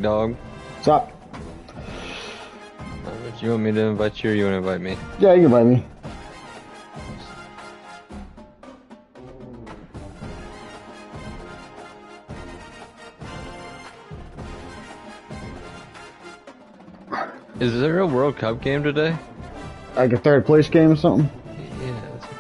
Dog. What's up? Do you want me to invite you or you want to invite me? Yeah, you can invite me. Is there a World Cup game today? Like a third place game or something? Yeah, that's what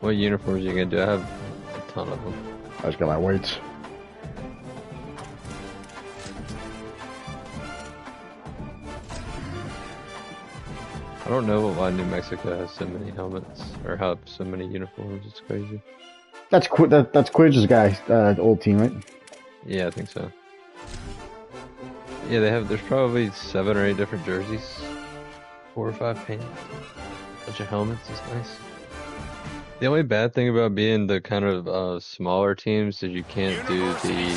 What uniforms are you gonna do? I have a ton of them. I just got my weights. I don't know why New Mexico has so many helmets or have so many uniforms. It's crazy. That's that's Quidge's guy, old team, right? Yeah, I think so. Yeah, they have. There's probably 7 or 8 different jerseys, 4 or 5 pants, a bunch of helmets. It's nice. The only bad thing about being the kind of smaller teams is you can't do the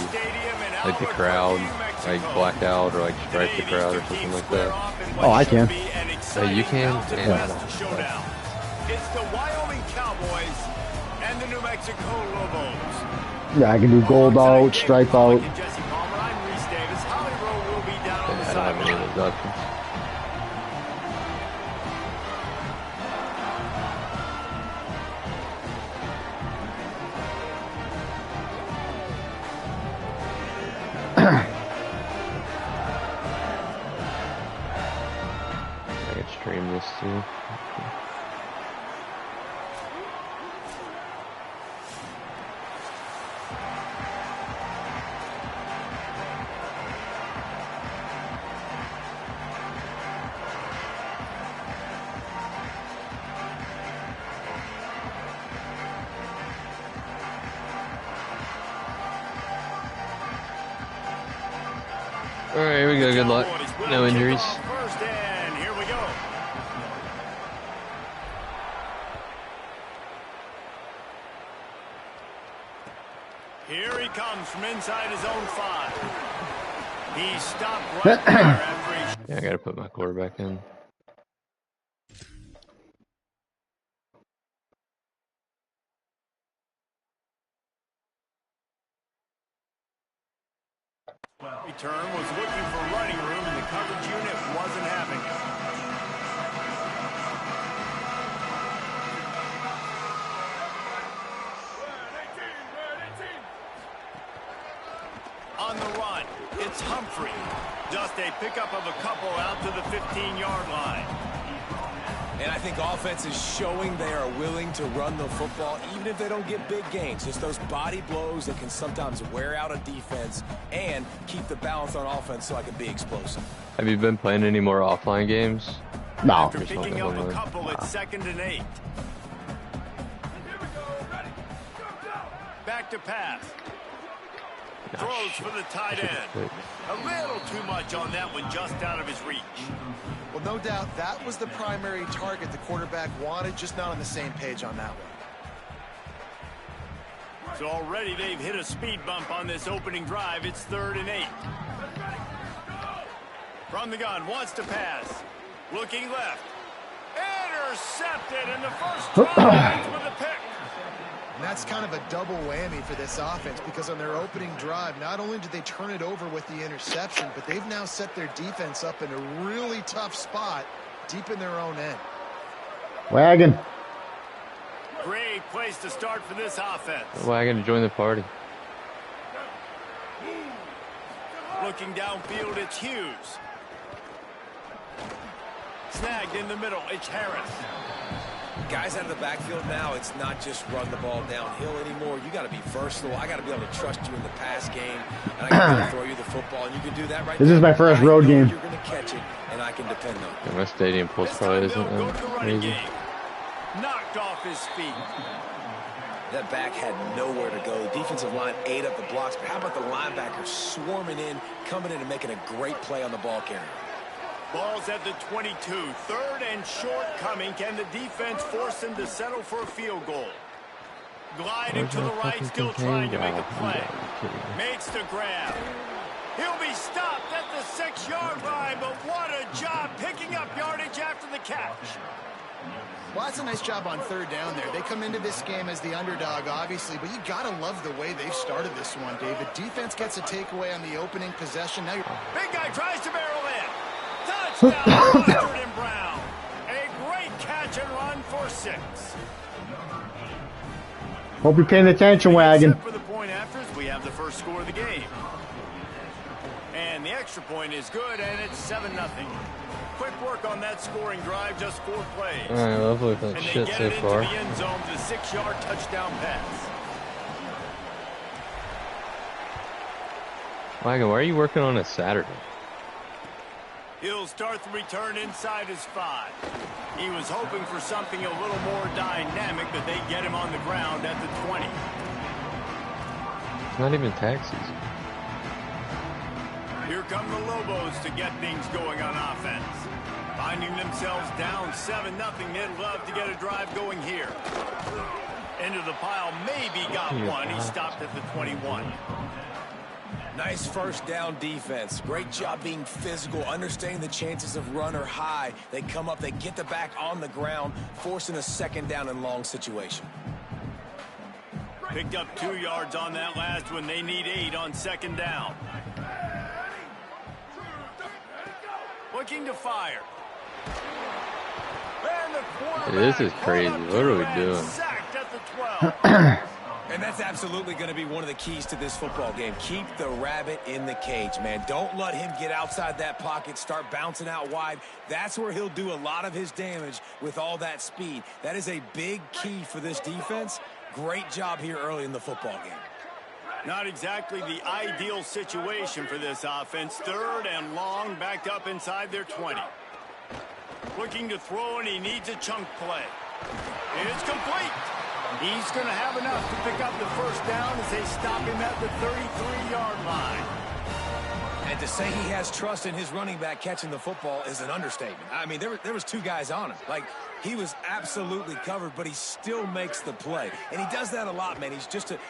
crowd, like blackout or like stripe the crowd or something like that. Oh, I can. You can? Yeah. It's the Wyoming Cowboys and the New Mexico Lobos. Yeah, I can do gold out, stripe out. I don't have any of those options. I could stream this too. Alright, here we go. Good luck. No injuries. First and here we go. Here he comes from inside his own 5. He stopped right there after he... Yeah, I gotta put my quarterback in. Return was looking for running room, and the coverage unit wasn't having it. On the run, it's Humphrey. Just a pickup of a couple out to the 15-yard line. And I think offense is showing they are willing to run the football, even if they don't get big gains. Just those body blows that can sometimes wear out a defense and keep the balance on offense so I can be explosive. Have you been playing any more offline games? No. After picking up a couple at 2nd and 8. Back to pass. Throws for the tight end. A little too much on that one, just out of his reach. Well, no doubt that was the primary target the quarterback wanted, just not on the same page on that one. So already they've hit a speed bump on this opening drive. It's 3rd and 8. From the gun, wants to pass. Looking left. Intercepted, and the first drive ends with a pick. And that's kind of a double whammy for this offense, because on their opening drive, not only did they turn it over with the interception, but they've now set their defense up in a really tough spot deep in their own end. Wagon. Great place to start for this offense. Wagon to join the party. Looking downfield, it's Hughes. Snagged in the middle, it's Harris. Guys out of the backfield now, it's not just run the ball downhill anymore. You got to be versatile. I got to be able to trust you in the pass game, and I got to throw you the football, and you can do that right. This is my first road game. You're going to catch it, and I can depend on it. Yeah, my stadium pulse probably isn't amazing. Knocked off his feet. That back had nowhere to go. The defensive line ate up the blocks, but how about the linebackers swarming in, coming in and making a great play on the ball carrier? Ball's at the 22. 3rd and short coming. Can the defense force him to settle for a field goal? Gliding to the right, still trying to make a play. Makes the grab. He'll be stopped at the 6-yard line, but what a job picking up yardage after the catch. Well, that's a nice job on 3rd down there. They come into this game as the underdog, obviously, but you got to love the way they've started this one, David. Defense gets a takeaway on the opening possession. Now Big guy tries to barrel in. Touchdown, Mustard and Brown. A great catch and run for 6. Hope you're paying attention, Wagon. For the point afters, we have the first score of the game. And the extra point is good, and it's 7-0. Quick work on that scoring drive, just 4 plays. All right, lovely with that and shit they get so it far. into the end zone to the 6-yard touchdown pass. Wagon, why are you working on a Saturday? He'll start the return inside his 5. He was hoping for something a little more dynamic, but they get him on the ground at the 20. It's not even tax season. Here come the Lobos to get things going on offense. Finding themselves down 7-0, they'd love to get a drive going here. Into the pile, maybe got one. He stopped at the 21. Nice first down defense. Great job being physical, understanding the chances of run are high. They come up, they get the back on the ground, forcing a 2nd down and long situation. Picked up 2 yards on that last one. They need 8 on 2nd down. Looking to fire. This is crazy. What are we doing? Sacked at the 12. And that's absolutely going to be one of the keys to this football game. Keep the rabbit in the cage, man. Don't let him get outside that pocket, start bouncing out wide. That's where he'll do a lot of his damage with all that speed. That is a big key for this defense. Great job here early in the football game. Not exactly the ideal situation for this offense. 3rd and long, backed up inside their 20. Looking to throw, and he needs a chunk play. It's complete. He's going to have enough to pick up the first down as they stop him at the 33-yard line. And to say he has trust in his running back catching the football is an understatement. I mean, there was 2 guys on him. Like, he was absolutely covered, but he still makes the play. And he does that a lot, man.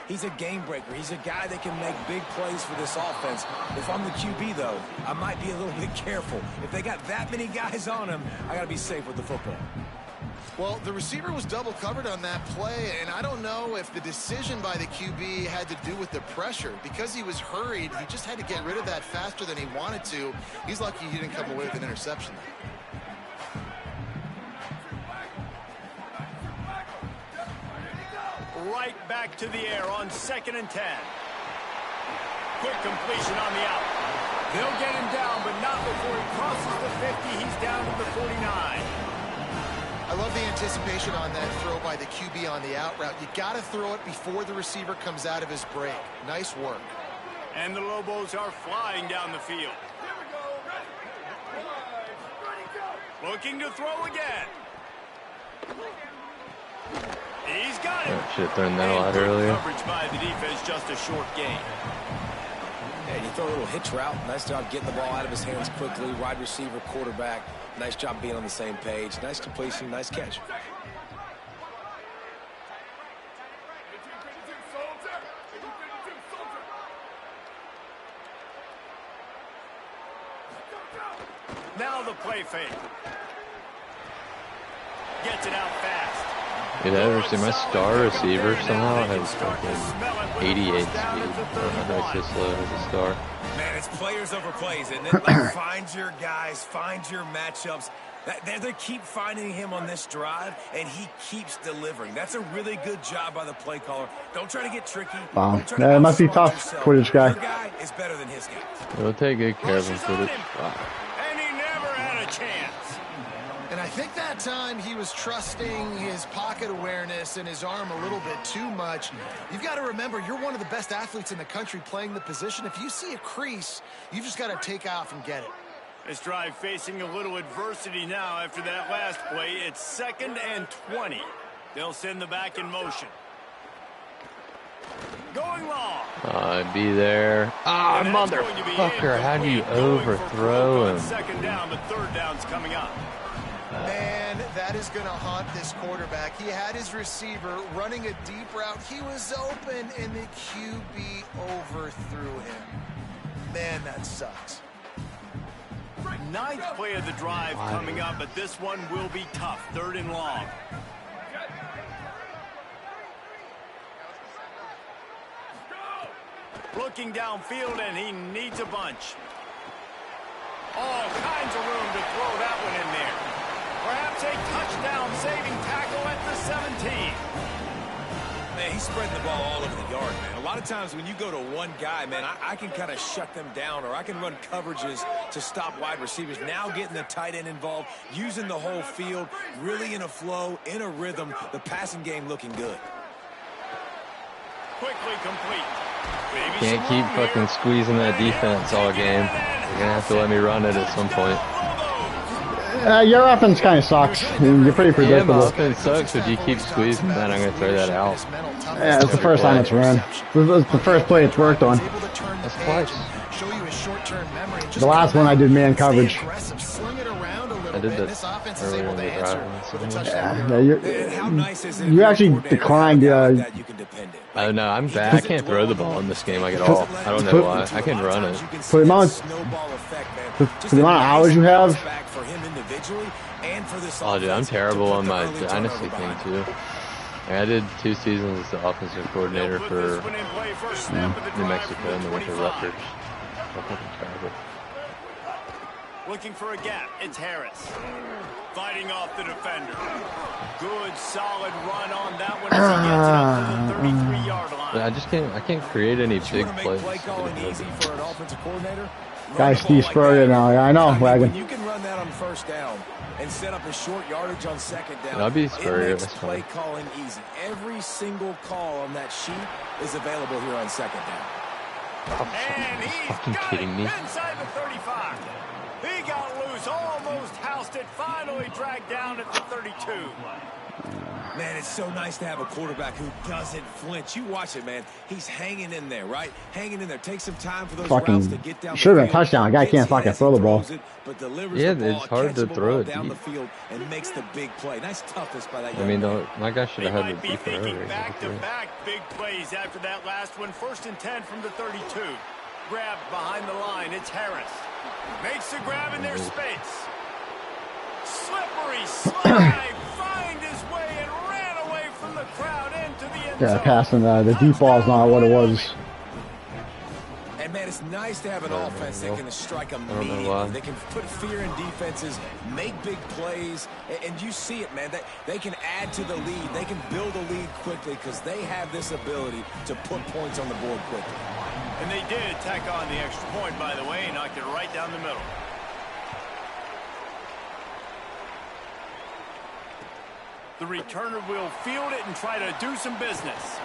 He's a game breaker. He's a guy that can make big plays for this offense. If I'm the QB, though, I might be a little bit careful. If they got that many guys on him, I got to be safe with the football. Well, the receiver was double covered on that play, and I don't know if the decision by the QB had to do with the pressure. Because he was hurried, he just had to get rid of that faster than he wanted to. He's lucky he didn't come away with an interception. Right back to the air on 2nd and 10. Quick completion on the out. They'll get him down, but not before he crosses the 50. He's down to the 49. I love the anticipation on that throw by the QB on the out route. You got to throw it before the receiver comes out of his break. Nice work. And the Lobos are flying down the field. Looking to throw again. He's got it. Oh, shit, throwing that a lot earlier. Coverage by the defense, just a short gain. And you throw a little hitch route. Nice job getting the ball out of his hands quickly. Wide receiver, quarterback. Nice job being on the same page. Nice completion, nice catch. Now the play fake. Gets it out fast. Did I ever see my star receiver somehow has fucking 88 speed? I don't know if it's slow as a star. Man, it's players over plays, isn't it? Like, find your guys, find your matchups. They keep finding him on this drive, and he keeps delivering. That's a really good job by the play caller. Don't try to get tricky. Wow. It must be tough, footage guy. Your guy is better than his guy. We'll take good care of him footage. Wow. And he never had a chance. And I think that time he was trusting his pocket awareness and his arm a little bit too much. You've got to remember, you're one of the best athletes in the country playing the position. If you see a crease, you've just got to take off and get it. This drive facing a little adversity now after that last play. It's 2nd and 20. They'll send the back in motion. Going long. I'd be there. Ah, And that's going to be motherfucker, how do you incomplete. Going for overthrow broke on him? second down, but third down's coming up. Man, that is going to haunt this quarterback. He had his receiver running a deep route. He was open, and the QB overthrew him. Man, that sucks. Ninth play of the drive coming up, but this one will be tough. Third and long. Looking downfield, and he needs a bunch. All kinds of room to throw that one in there. Perhaps a touchdown-saving tackle at the 17. Man, he's spreading the ball all over the yard, man. A lot of times when you go to one guy, man, I can kind of shut them down, or I can run coverages to stop wide receivers. Now getting the tight end involved, using the whole field, really in a flow, in a rhythm, the passing game looking good. Quickly complete. Maybe Can't some keep room fucking here. squeezing that defense all game. You're gonna have to let me run it at some point. Your offense kind of sucks. You're pretty Yeah, my predictable. offense sucks, but you keep squeezing that, I'm gonna throw that out. Yeah, it's the first time it's run. It's the first play it's worked on. That's twice. The last one I did man coverage. I did this earlier in the drive. You actually declined. That you can depend in. Oh no, I'm bad. I can't throw the ball in this game like at all. I don't know why. I can run it. For the amount, for the amount of hours you have. Oh dude, I'm terrible on my dynasty thing too. I did 2 seasons as the offensive coordinator for New Mexico, and then went to Rutgers. I'm fucking terrible. Looking for a gap. It's Harris. Fighting off the defender. Good, solid run on that one as he gets it up to the 33-yard line. But I can't create any big plays. Play calling easy for an offensive coordinator. Guys, Steve Spurrier now. Yeah, I know, Wagon. You can run that on first down and set up a short yardage on second down. I'll be Spurrier. It makes That's play fine. calling easy. Every single call on that sheet is available here on second down. And he's fucking got kidding it me. inside the 35. He got loose, almost housed it, finally dragged down at the 32. Man, it's so nice to have a quarterback who doesn't flinch. You watch it, man. He's hanging in there, right? Hanging in there. Take some time for those routes to get down the Should have been a field. touchdown. Guy can't fucking throw the ball. But delivers Yeah, the ball, it's hard to catchable throw ball it down the deep. field and makes the big play. Nice toughness by that I young mean, man. my guy should They have had might the be deeper thinking earlier. back-to-back big plays after that last one. 1st and 10 from the 32. Grabbed behind the line. It's Harris. Makes the grab in their space. Slippery slide. Find his way and ran away from the crowd into the end Yeah, zone. passing the deep ball is not what it was. And, man, it's nice to have an offense that can strike know immediately. why. They can put fear in defenses, make big plays, and you see it, man. They can add to the lead. They can build a lead quickly because they have this ability to put points on the board quickly. And they did tack on the extra point, by the way, and knocked it right down the middle. The returner will field it and try to do some business.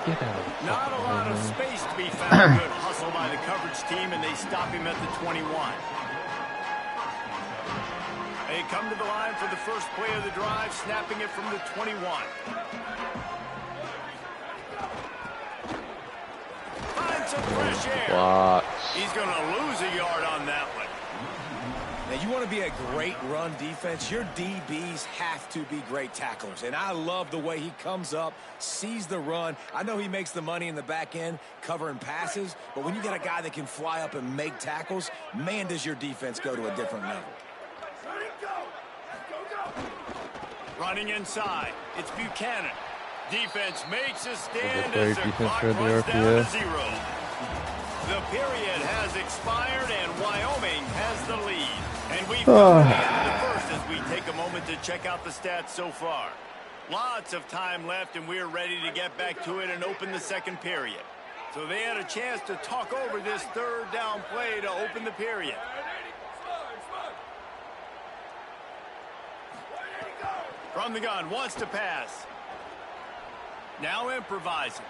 Get out of the Not a fucking lot way, of man. space to be found. Good hustle by the coverage team, and they stop him at the 21. They come to the line for the first play of the drive, snapping it from the 21. Find some fresh air. Blocks. He's going to lose a yard on that one. Now, you want to be a great run defense, your DBs have to be great tacklers. And I love the way he comes up, sees the run. I know he makes the money in the back end covering passes, but when you got a guy that can fly up and make tackles, man, does your defense go to a different level. Running inside, it's Buchanan. Defense makes a stand Great as the defense clock for the runs down to RPO. 0. The period has expired, and Wyoming has the lead. And we've come to the end of the first as we take a moment to check out the stats so far. Lots of time left, and we're ready to get back to it and open the second period. So they had a chance to talk over this third down play to open the period. From the gun, wants to pass. Now improvising.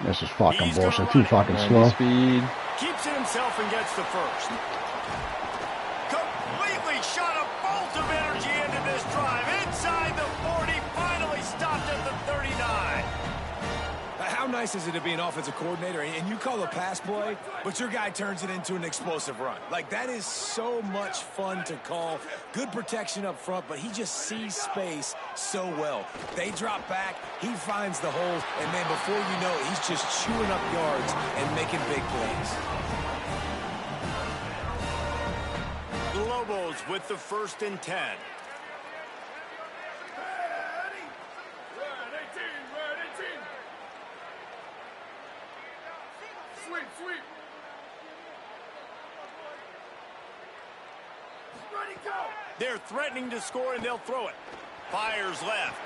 This is fucking He's gonna bullshit. Too run it. fucking 90 slow. speed. Keeps it himself and gets the first. Completely shot a bolt of energy into this drive. Inside the 40, finally stopped at the 39. nice is it to be an offensive coordinator and you call a pass play, but your guy turns it into an explosive run? Like, that is so much fun to call. Good protection up front, but he just sees space so well. They drop back, he finds the holes, and then before you know it, he's just chewing up yards and making big plays. The Lobos with the 1st and 10. They're threatening to score, and they'll throw it. Fires left.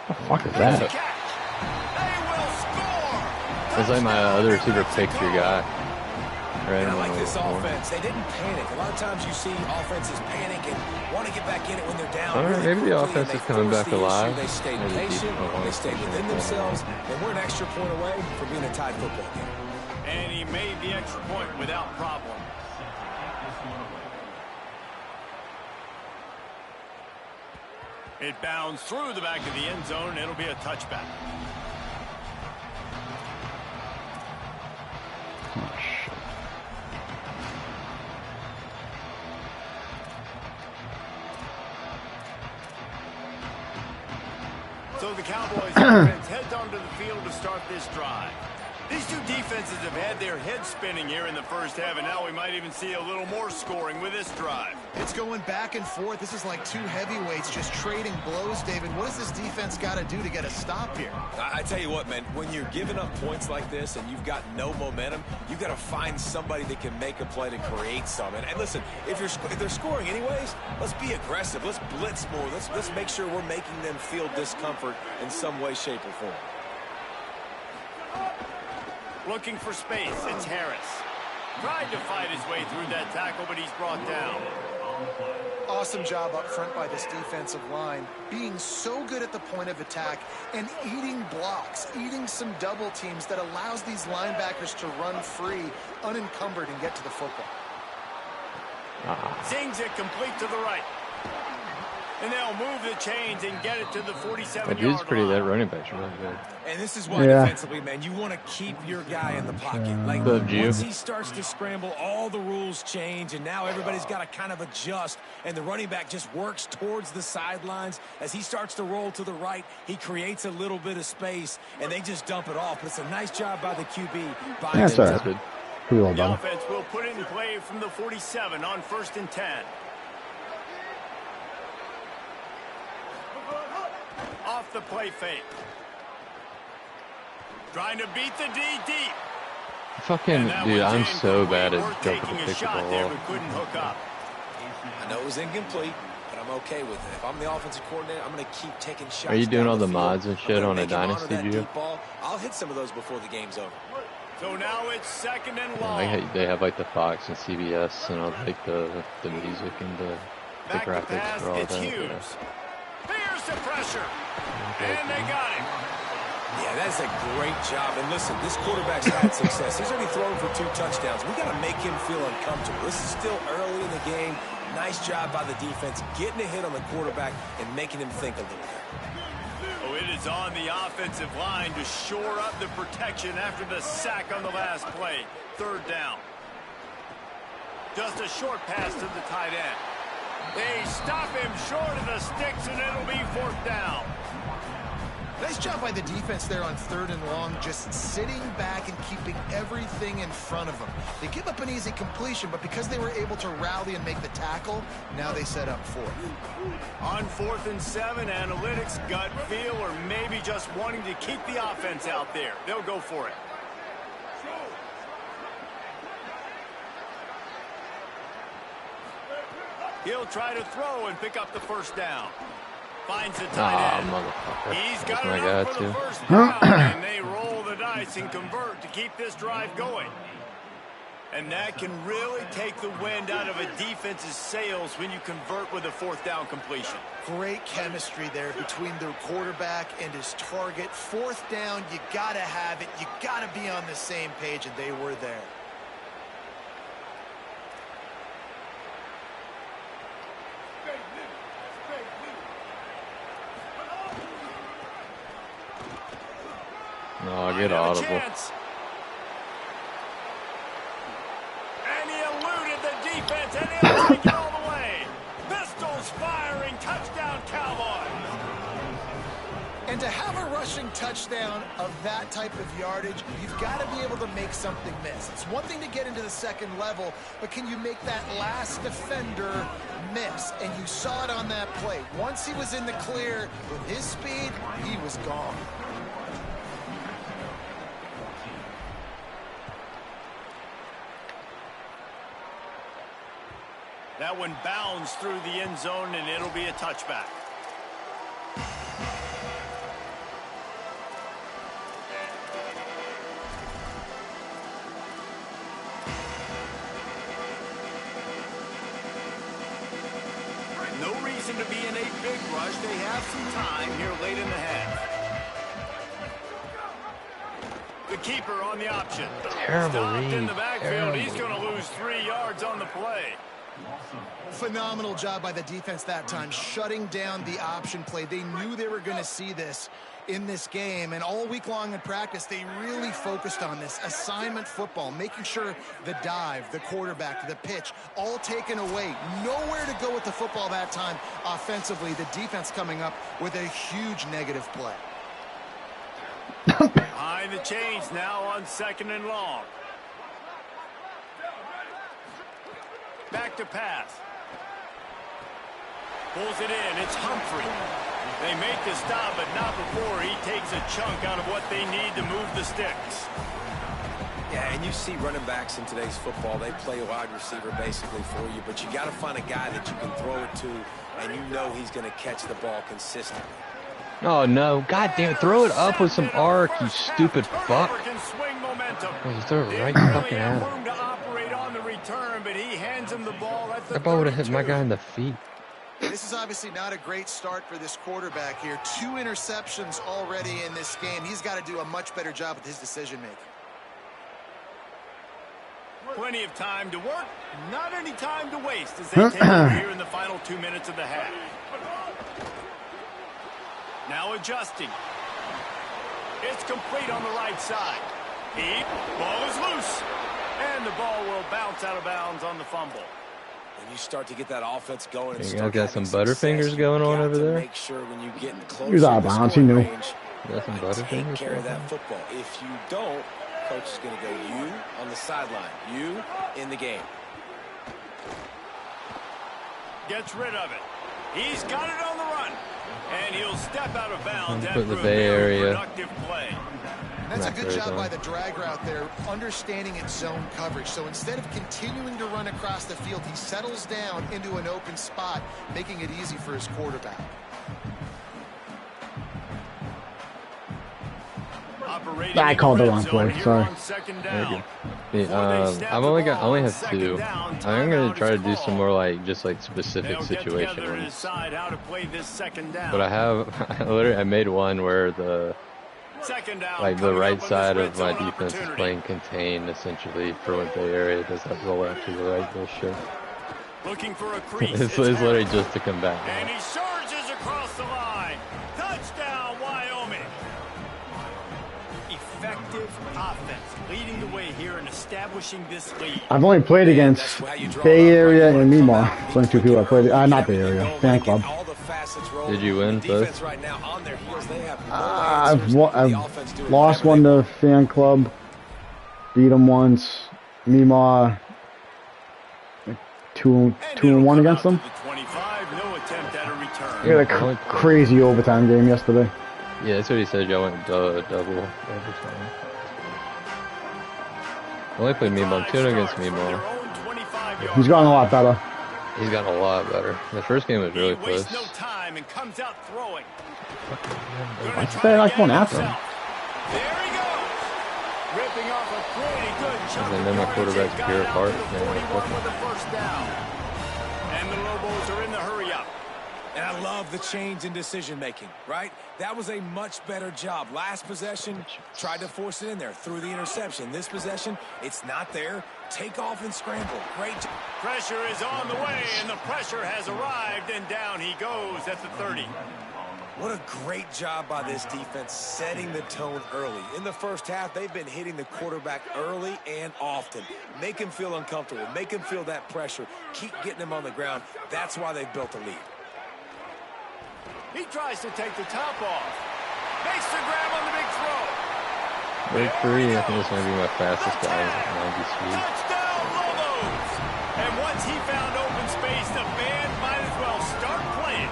What the fuck is There's a that? catch. They will score. It's like my other receiver picked your guy. Right. And I like this offense. They didn't panic. A lot of times you see offenses panic and want to get back in it when they're down. I don't know, really maybe the quickly, offense and is they coming force back the alive. issue. They stayed Maybe patient. defense They stayed within themselves. And we're an extra point away from being a tied football game. And he made the extra point without problem. It bounds through the back of the end zone, and it'll be a touchback. So the Cowboys offense heads onto the field to start this drive. These two defenses have had their heads spinning here in the first half, and now we might even see a little more scoring with this drive. It's going back and forth. This is like two heavyweights just trading blows, David. What does this defense got to do to get a stop here? I tell you what, man, when you're giving up points like this and you've got no momentum, you've got to find somebody that can make a play to create some. And listen, if they're scoring anyways, let's be aggressive. Let's blitz more. Let's make sure we're making them feel discomfort in some way, shape, or form. Looking for space, it's Harris. Tried to fight his way through that tackle, but he's brought down. Awesome job up front by this defensive line, being so good at the point of attack and eating blocks, eating some double teams that allows these linebackers to run free, unencumbered, and get to the football. Zings it complete to the right. And they'll move the chains and get it to the 47-yard line. That dude's pretty, that running back's really good. And this is why defensively, man, you want to keep your guy in the pocket. Like, once he starts to scramble, all the rules change, and now everybody's got to kind of adjust, and the running back just works towards the sidelines. As he starts to roll to the right, he creates a little bit of space, and they just dump it off. But it's a nice job by the QB. That's all right. Pretty well The done. offense will put it in play from the 47 on 1st and 10. Off the play fake. Trying to beat the D deep. Fucking, dude, I'm so bad at jumping taking to a pick the shot ball there, up. but couldn't hook up. I know it was incomplete, but I'm okay with it. If I'm the offensive coordinator, I'm going to keep taking shots. Are you doing down all the field. mods and I'm shit gonna on a make him honor dynasty, that dude? deep ball. I'll hit some of those before the game's over. So now it's 2nd and long. They have like the Fox and CBS and all like the music and the Back to graphics pass, for all it's that. Hughes. Here's the pressure. And they got him. Yeah, that's a great job. And listen, this quarterback's had success. He's already thrown for 2 touchdowns. We got to make him feel uncomfortable. This is still early in the game. Nice job by the defense, getting a hit on the quarterback and making him think a little bit. Oh, it is on the offensive line to shore up the protection after the sack on the last play. 3rd down. Just a short pass to the tight end. They stop him short of the sticks, and it'll be 4th down. Nice job by the defense there on 3rd and long, just sitting back and keeping everything in front of them. They give up an easy completion, but because they were able to rally and make the tackle, now they set up 4th. On 4th and 7, analytics, gut feel, or maybe just wanting to keep the offense out there. They'll go for it. He'll try to throw and pick up the 1st down. Finds the tight end. Motherfucker. He's That's got my it guy up for the too. 1st down, and they roll the dice and convert to keep this drive going. And that can really take the wind out of a defense's sails when you convert with a 4th down completion. Great chemistry there between the quarterback and his target. 4th down, you got to have it. You got to be on the same page, and they were there. Oh, get audible. And he eluded the defense, and he'll take it all the way. Pistols firing, touchdown Cowboys. And to have a rushing touchdown of that type of yardage, you've got to be able to make something miss. It's one thing to get into the second level, but can you make that last defender miss? And you saw it on that play. Once he was in the clear with his speed, he was gone. That one bounds through the end zone, and it'll be a touchback. No reason to be in a big rush. They have some time here late in the half. The keeper on the option. Terrible Stopped read. in the backfield. Terrible. He's going to lose 3 yards on the play. Phenomenal job by the defense that time, shutting down the option play. They knew they were going to see this in this game, and all week long in practice, they really focused on this assignment football, making sure the dive, the quarterback, the pitch, all taken away. Nowhere to go with the football that time offensively. The defense coming up with a huge negative play. Behind the chains now on 2nd and long. Back to pass. Pulls it in. It's Humphrey. They make the stop, but not before he takes a chunk out of what they need to move the sticks. Yeah, and you see running backs in today's football, they play wide receiver basically for you, but you got to find a guy that you can throw it to, and you know he's going to catch the ball consistently. Oh no, god damn it, throw it up with some arc, you stupid fuck. Oh, you throw it right fucking at him. That ball would have hit my guy in the feet. This is obviously not a great start for this quarterback here. 2 interceptions already in this game. He's got to do a much better job with his decision-making. Plenty of time to work, not any time to waste as they take over here in the final 2 minutes of the half. Now adjusting. It's complete on the right side. Deep, ball is loose. And the ball will bounce out of bounds on the fumble. When you start to get that offense going, and You start got some having butterfingers success, going you on got over to there? Make sure when you get close He was out of to the bounds, he scoring knew. range, Got some take butterfingers care of going that on? football. If you don't, coach is going to go you on the sideline, you in the game. Gets rid of it. He's got it on the run. And he'll step out of bounds Put after the a Bay very Area. productive play. And that's a good job by the drag route there, understanding its zone coverage. So instead of continuing to run across the field, he settles down into an open spot, making it easy for his quarterback. I called the wrong play, sorry. I only have 2. I'm gonna try to do some more just specific situation ones. But I made one where the right side of my defense is playing contain essentially for when the area does that roll out to the right bullshit. Looking for a crease. It's literally just to come back. And he surges across the line. Touchdown, Wyoming. Effective offense, leading the way here and establishing this lead. I've only played against Bay Area and Mimar. It's only 2 people I played. Not Bay Area, fan club. Did you win both? I've lost one to fan club, beat them once. Mimar, 2-1 against them. We had a crazy overtime game yesterday. Yeah, that's what he said. Y'all went double overtime. I only played Meemaw. 2 against Meemaw. He's gotten a lot better. He's gotten a lot better. The first game was really close. I said I won after him. And then my quarterback's pure apart. And the Lobos are in the hurry up. And I love the change in decision-making, right? That was a much better job. Last possession, tried to force it in there, threw the interception. This possession, it's not there. Take off and scramble. Great. Pressure is on the way, and the pressure has arrived, and down he goes at the 30. What a great job by this defense setting the tone early. In the first half, they've been hitting the quarterback early and often. Make him feel uncomfortable. Make him feel that pressure. Keep getting him on the ground. That's why they've built a lead. He tries to take the top off. Makes the grab on the big throw. Break free. I think this might be my fastest guy at 90 speed. Touchdown, Lobos! And once he found open space, the band might as well start playing.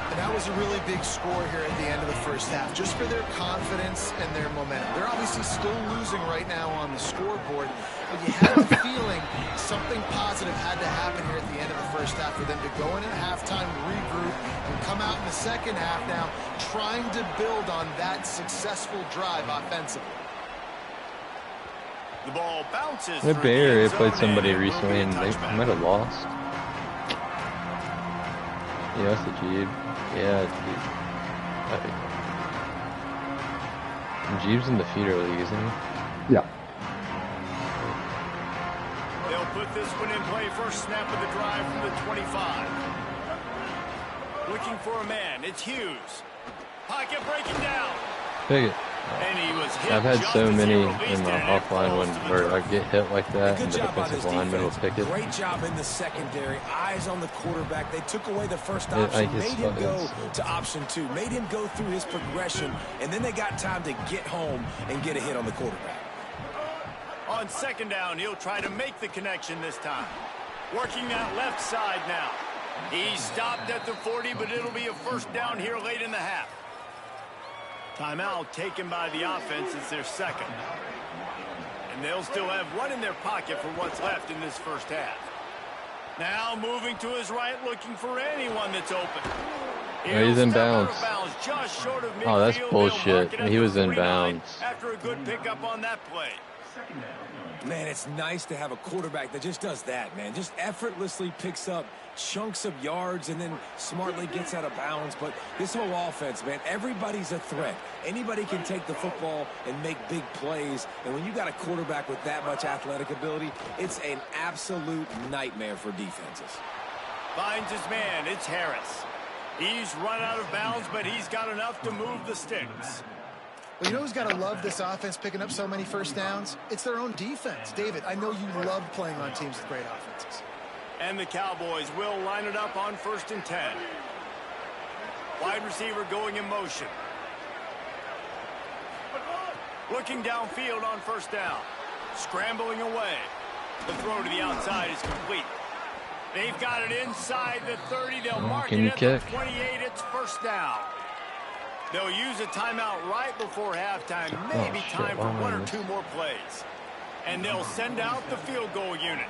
And that was a really big score here at the end of the first half, just for their confidence and their momentum. They're obviously still losing right now on the scoreboard, but you had a feeling something positive had to happen here at the end of the first half for them to go in at halftime, regroup, and come out in the second half now trying to build on that successful drive offensively. The ball bounces. The Bay Area played somebody recently and they might have lost. Yeah, that's the Jeep. Yeah, Jeeb's in the feeder league, isn't he? Yeah. They'll put this one in play. First snap of the drive from the 25. Looking for a man. It's Hughes. Pocket breaking down. Pick it. And he was hit. I've had just so as he many released in it, the and it offline falls one to the where I turf. get hit like that and Good the job by this defensive lineman will defense. pick it. Great job in the secondary. Eyes on the quarterback. They took away the first I option, just made him thought go it's- to option 2, made him go through his progression, and then they got time to get home and get a hit on the quarterback. On second down, he'll try to make the connection this time. Working that left side now. He stopped at the 40, but it'll be a first down here late in the half. Timeout taken by the offense. It's their second. And they'll still have one in their pocket for what's left in this first half. Now moving to his right, looking for anyone that's open. He's in bounds. Just short of Oh, that's midfield. bullshit. They'll mark it at He the was in 49 bounds. after a good pickup on that play. Man, it's nice to have a quarterback that just does that, man. Just effortlessly picks up chunks of yards and then smartly gets out of bounds. But this whole offense, man, everybody's a threat. Anybody can take the football and make big plays. And when you got a quarterback with that much athletic ability, it's an absolute nightmare for defenses. Finds his man. It's Harris. He's run out of bounds, but he's got enough to move the sticks. Well, you know who's got to love this offense picking up so many first downs? It's their own defense. David, I know you love playing on teams with great offenses. And the Cowboys will line it up on 1st and 10. Wide receiver going in motion. Looking downfield on first down. Scrambling away. The throw to the outside is complete. They've got it inside the 30. They'll mark it at the 28. It's first down. They'll use a timeout right before halftime. Maybe time for one or two more plays. And they'll send out the field goal unit.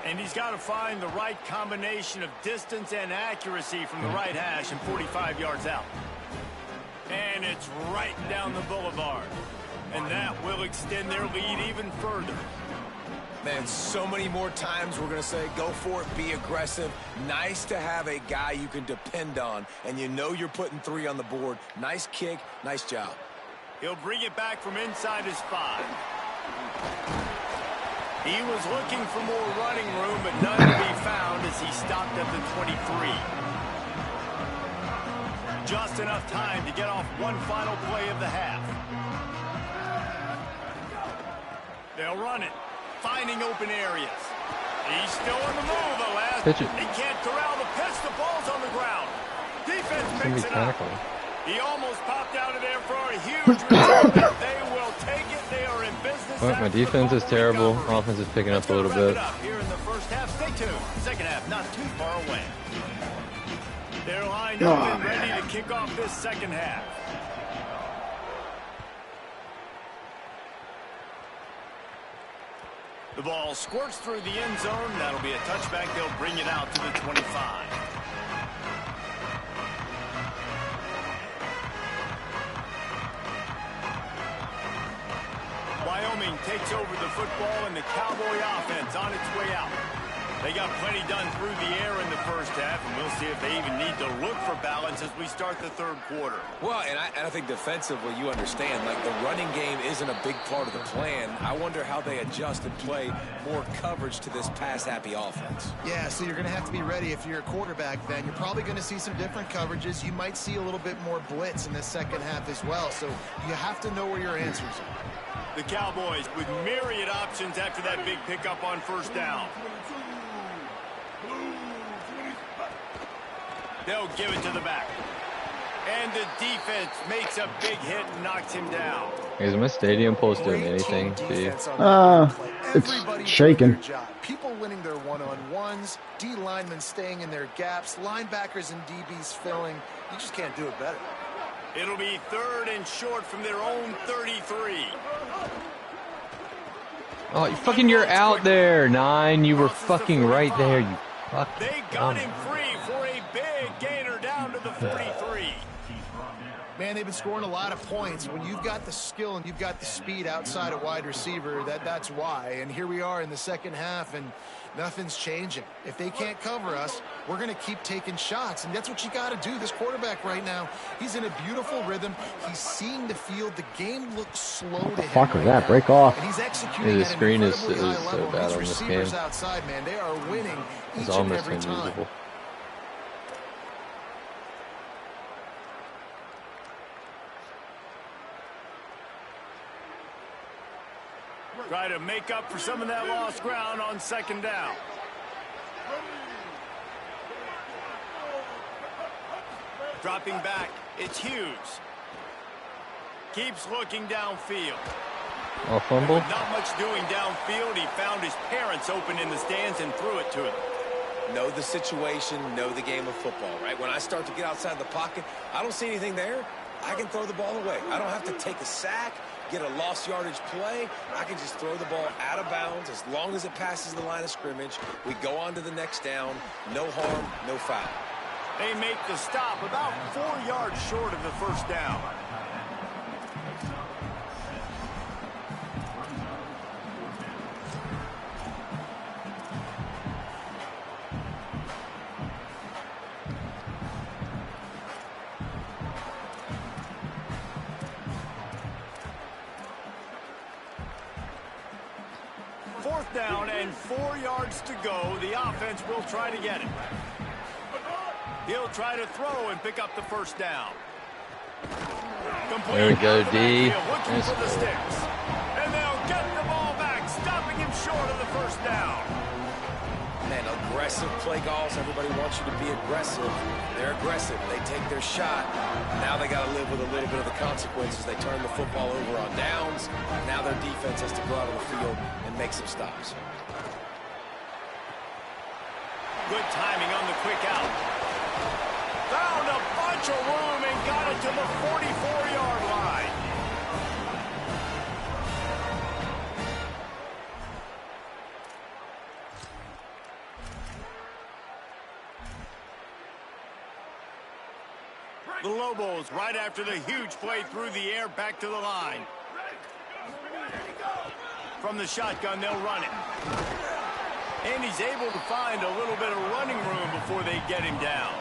And he's got to find the right combination of distance and accuracy from the right hash and 45 yards out. And it's right down the boulevard. And that will extend their lead even further. Man, so many more times we're going to say, go for it, be aggressive. Nice to have a guy you can depend on, and you know you're putting 3 on the board. Nice kick, nice job. He'll bring it back from inside his 5. He was looking for more running room, but none to be found as he stopped at the 23. Just enough time to get off one final play of the half. They'll run it. Finding open areas. He's still on the move, Alas. Pitch it. He can't corral the pitch. The ball's on the ground. Defense picks it up. He almost popped out of there for a huge return. They will take it. They are in business. Well, my defense is terrible. Offense is picking up a little bit. Here in the first half. Stay tuned. Second half not too far away. They're lined up and ready to kick off this second half. The ball squirts through the end zone. That'll be a touchback. They'll bring it out to the 25. Wyoming takes over the football and the Cowboy offense on its way out. They got plenty done through the air in the first half, and we'll see if they even need to look for balance as we start the third quarter. Well, and I think defensively, you understand, like the running game isn't a big part of the plan. I wonder how they adjust and play more coverage to this pass-happy offense. Yeah, so you're going to have to be ready if you're a quarterback then. You're probably going to see some different coverages. You might see a little bit more blitz in the second half as well, so you have to know where your answers are. The Cowboys with myriad options after that big pickup on first down. They'll give it to the back. And the defense makes a big hit and knocks him down. Is my stadium post doing anything to you? It's shaking. People winning their one-on-ones, D linemen staying in their gaps, linebackers and DBs filling. You just can't do it better. It'll be 3rd and short from their own 33. Oh, you're out there, 9. You were fucking right there, you fuck. They got him free for a big gainer down to the 43. Man, they've been scoring a lot of points. When you've got the skill and you've got the speed outside a wide receiver, that's why. And here we are in the second half, and nothing's changing. If they can't cover us, we're going to keep taking shots, and that's what you got to do. This quarterback right now, he's in a beautiful rhythm. He's seeing the field. The game looks slow to him. Fuck was that? Break off. And he's executing the screen is so bad on this game. Outside, man, they are winning It's each and almost every time. unusable. Try to make up for some of that lost ground on second down. Dropping back, it's Hughes. Keeps looking downfield. Oh, fumble? Not much doing downfield. He found his parents open in the stands and threw it to him. Know the situation, know the game of football, right? When I start to get outside the pocket, I don't see anything there. I can throw the ball away. I don't have to take a sack, get a lost yardage play. I can just throw the ball out of bounds as long as it passes the line of scrimmage. We go on to the next down. No harm, no foul. They make the stop about 4 yards short of the first down. Fourth down and 4 yards to go. The offense will try to get it. He'll try to throw and pick up the first down. There we go, D. Looking for the sticks. And they'll get the ball back, stopping him short of the first down. Man, aggressive play calls. Everybody wants you to be aggressive. They're aggressive. They take their shot. Now they got to live with a little bit of the consequences. They turn the football over on downs. Now their defense has to go out on the field and make some stops. Good timing on the quick out. Found a bunch of room and got it to the 44-yard line. The Lobos right after the huge play through the air back to the line. From the shotgun, they'll run it. And he's able to find a little bit of running room before they get him down.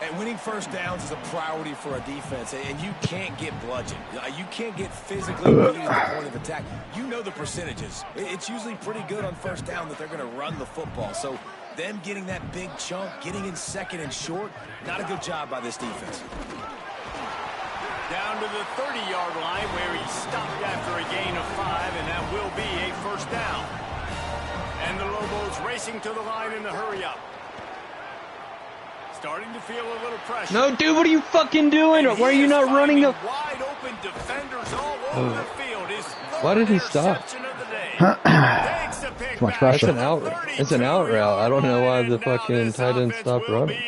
And winning first downs is a priority for a defense, and you can't get bludgeoned. You can't get physically beaten at the point of attack. You know the percentages. It's usually pretty good on first down that they're going to run the football. So them getting that big chunk, getting in second and short, not a good job by this defense. Down to the 30-yard line where he stopped after a gain of 5, and that will be a first down. And the Lobos racing to the line in the hurry-up. Starting to feel a little pressure. No, dude, what are you fucking doing? Why are you not running the... Wide open defenders all over the field. Why did he stop? Too much pressure. That's an out. It's an out route. I don't know why the fucking tight end stopped running.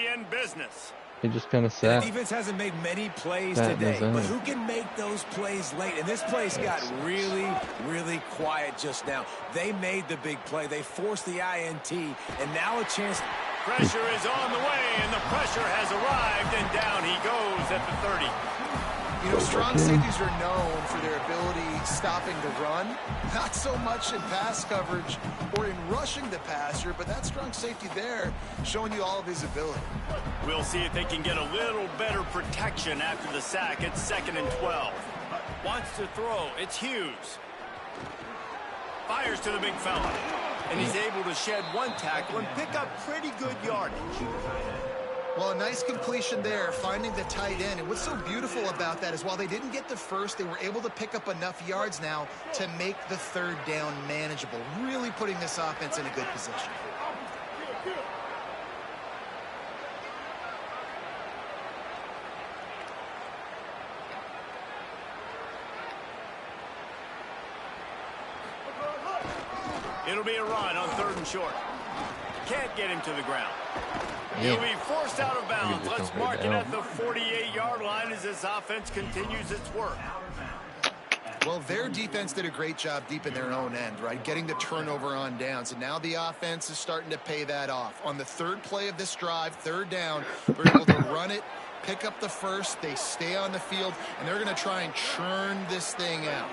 He just kind of sat. The defense hasn't made many plays today, but who can make those plays late? And this place got really, really quiet just now. They made the big play. They forced the INT, and now a chance. Pressure is on the way, and the pressure has arrived, and down he goes at the 30. You know, strong safeties are known for their ability stopping the run, not so much in pass coverage or in rushing the passer, but that strong safety there showing you all of his ability. We'll see if they can get a little better protection after the sack. It's 2nd and 12. Wants to throw. It's Hughes. Fires to the big fella. And he's able to shed one tackle and pick up pretty good yardage. Well, a nice completion there, finding the tight end. And what's so beautiful about that is while they didn't get the first, they were able to pick up enough yards now to make the 3rd down manageable, really putting this offense in a good position. It'll be a run on 3rd and short. Can't get him to the ground. He'll be forced out of bounds. Let's mark it at the 48-yard line as this offense continues its work. Well, their defense did a great job deep in their own end, right? Getting the turnover on downs. And now the offense is starting to pay that off. On the 3rd play of this drive, 3rd down, they're able to run it, pick up the first, they stay on the field, and they're going to try and churn this thing out.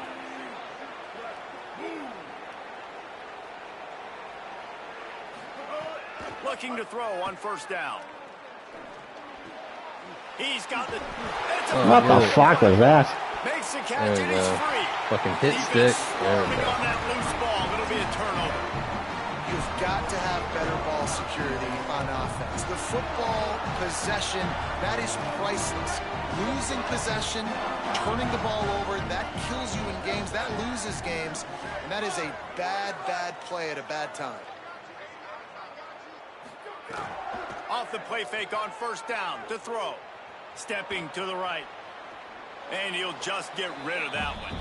Looking to throw on 1st down. He's got the... What the fuck was that? Makes the catch and he's free. Fucking hit stick. There we go. On that loose ball, it'll be a turnover. You've got to have better ball security on offense. The football possession, that is priceless. Losing possession, turning the ball over, that kills you in games. That loses games. And that is a bad, bad play at a bad time. Off the play fake on 1st down to throw. Stepping to the right. And he'll just get rid of that one.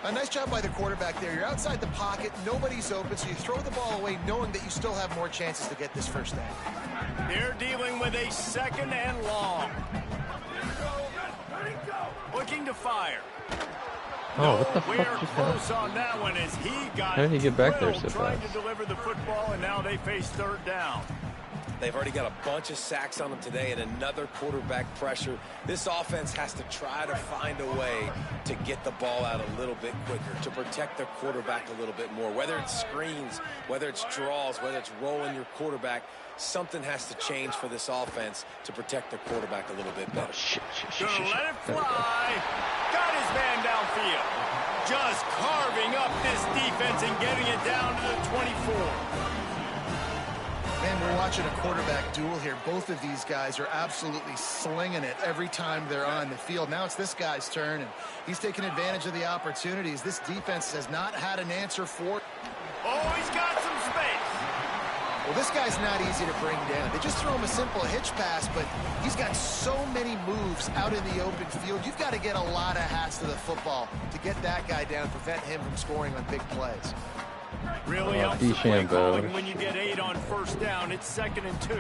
A nice job by the quarterback there. You're outside the pocket. Nobody's open, so you throw the ball away knowing that you still have more chances to get this 1st down. They're dealing with a 2nd and long. Looking to fire. Oh, what the fuck We're just close happened? on that one as he got How did he get back there so trying fast? to deliver the football, and now they face 3rd down. They've already got a bunch of sacks on them today and another quarterback pressure. This offense has to try to find a way to get the ball out a little bit quicker, to protect their quarterback a little bit more. Whether it's screens, whether it's draws, whether it's rolling your quarterback, something has to change for this offense to protect their quarterback a little bit better. Gonna let it fly. Got his man downfield. Just carving up this defense and getting it down to the 24. Man, we're watching a quarterback duel here. Both of these guys are absolutely slinging it every time they're on the field. Now it's this guy's turn, and he's taking advantage of the opportunities. This defense has not had an answer for. Oh, he's got some space. Well, this guy's not easy to bring down. They just throw him a simple hitch pass, but he's got so many moves out in the open field. You've got to get a lot of hats to the football to get that guy down, prevent him from scoring on big plays. Really helps the play calling when you get 8 on 1st down. It's 2nd and 2.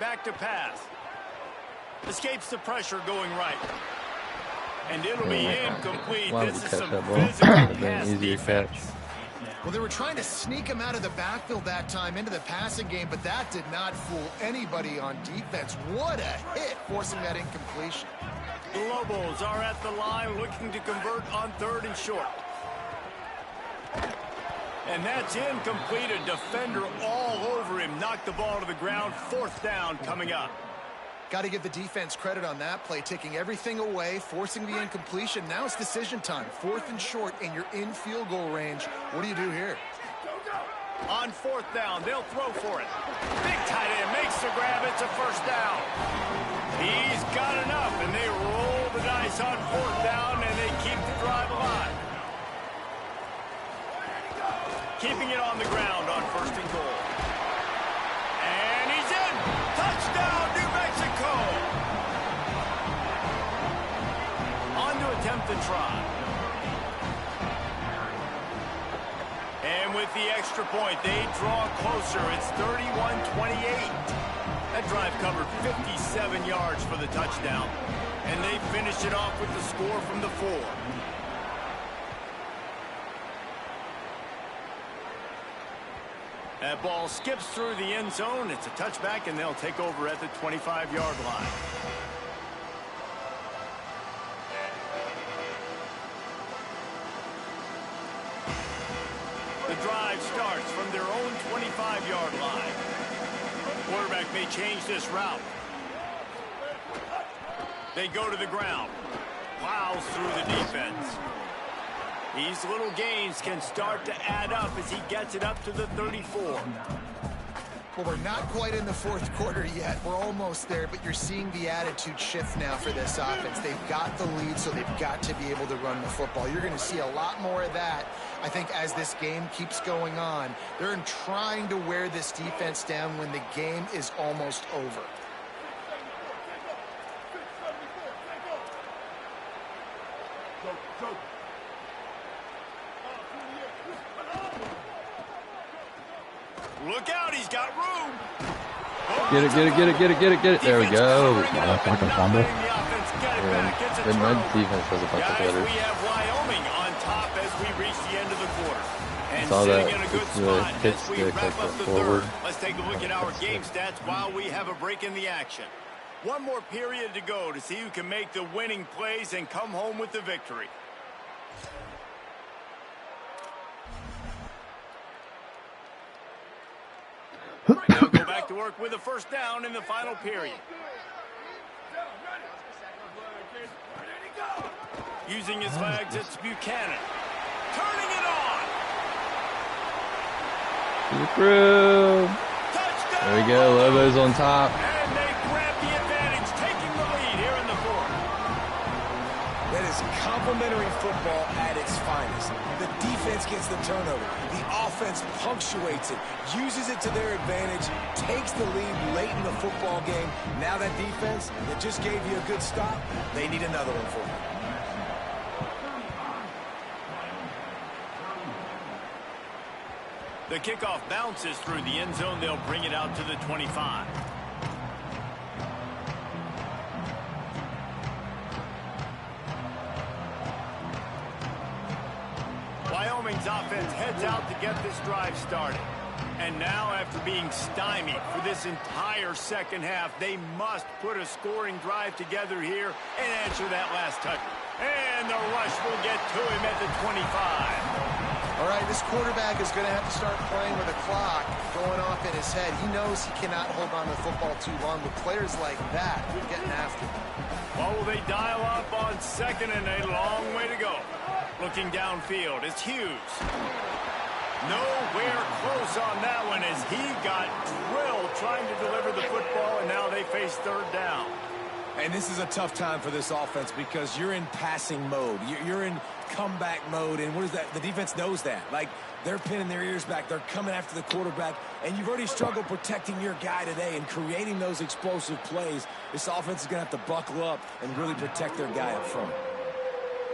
Back to pass. Escapes the pressure going right. And it'll be incomplete. Why would This we is catch some that ball? physical Would've been pass an easier defense. catch. Well, they were trying to sneak him out of the backfield that time into the passing game, but that did not fool anybody on defense. What a hit, forcing that incompletion. The Lobos are at the line looking to convert on 3rd and short. And that's incomplete. A defender all over him. Knocked the ball to the ground. 4th down coming up. Got to give the defense credit on that play, taking everything away, forcing the incompletion. Now it's decision time. 4th and short, and you're in field goal range. What do you do here? On 4th down, they'll throw for it. Big tight end makes the grab. It's a 1st down. He's got enough, and they roll the dice on 4th down, and they keep the drive alive. Keeping it on the ground on 1st and goal. And he's in. Touchdown, New Mexico. On to attempt the try. And with the extra point, they draw closer. It's 31-28. That drive covered 57 yards for the touchdown. And they finished it off with the score from the 4. That ball skips through the end zone. It's a touchback, and they'll take over at the 25-yard line. The drive starts from their own 25-yard line. Quarterback may change this route. They go to the ground. Plows through the defense. These little gains can start to add up as he gets it up to the 34. Well, we're not quite in the fourth quarter yet. We're almost there, but you're seeing the attitude shift now for this offense. They've got the lead, so they've got to be able to run the football. You're going to see a lot more of that, I think, as this game keeps going on. They're trying to wear this defense down when the game is almost over. Look out, he's got room. Get it. There we go. That's like a fumble. My defense has a bunch of hitters. We have Wyoming on top as we reach the end of the quarter. And Saw sitting that. in a good It's spot hit as we stick, wrap like up the forward. third. Let's take a look at our game stats while we have a break in the action. One more period to go to see who can make the winning plays and come home with the victory. They'll go back to work with a first down in the final period. Using his legs, it's Buchanan. Turning it on. Touchdown. There we go. Lobo's on top. And they grab the advantage, taking the lead here in the fourth. That is complimentary football at its finest. The defense gets the turnover. The offense punctuates it, uses it to their advantage, takes the lead late in the football game. Now that defense that just gave you a good stop, they need another one for you. The kickoff bounces through the end zone. They'll bring it out to the 25. Wyoming's offense heads out to get this drive started. And now, after being stymied for this entire second half, they must put a scoring drive together here and answer that last touch. And the rush will get to him at the 25. All right, this quarterback is going to have to start playing with a clock going off in his head. He knows he cannot hold on to the football too long, but players like that are getting after him. Well, will they dial up on second and a long way to go? Looking downfield, it's Hughes. Nowhere close on that one as he got drilled trying to deliver the football, and now they face third down. And this is a tough time for this offense because you're in passing mode. You're in comeback mode, and what is that? The defense knows that. Like, they're pinning their ears back. They're coming after the quarterback, and you've already struggled protecting your guy today and creating those explosive plays. This offense is going to have to buckle up and really protect their guy up front.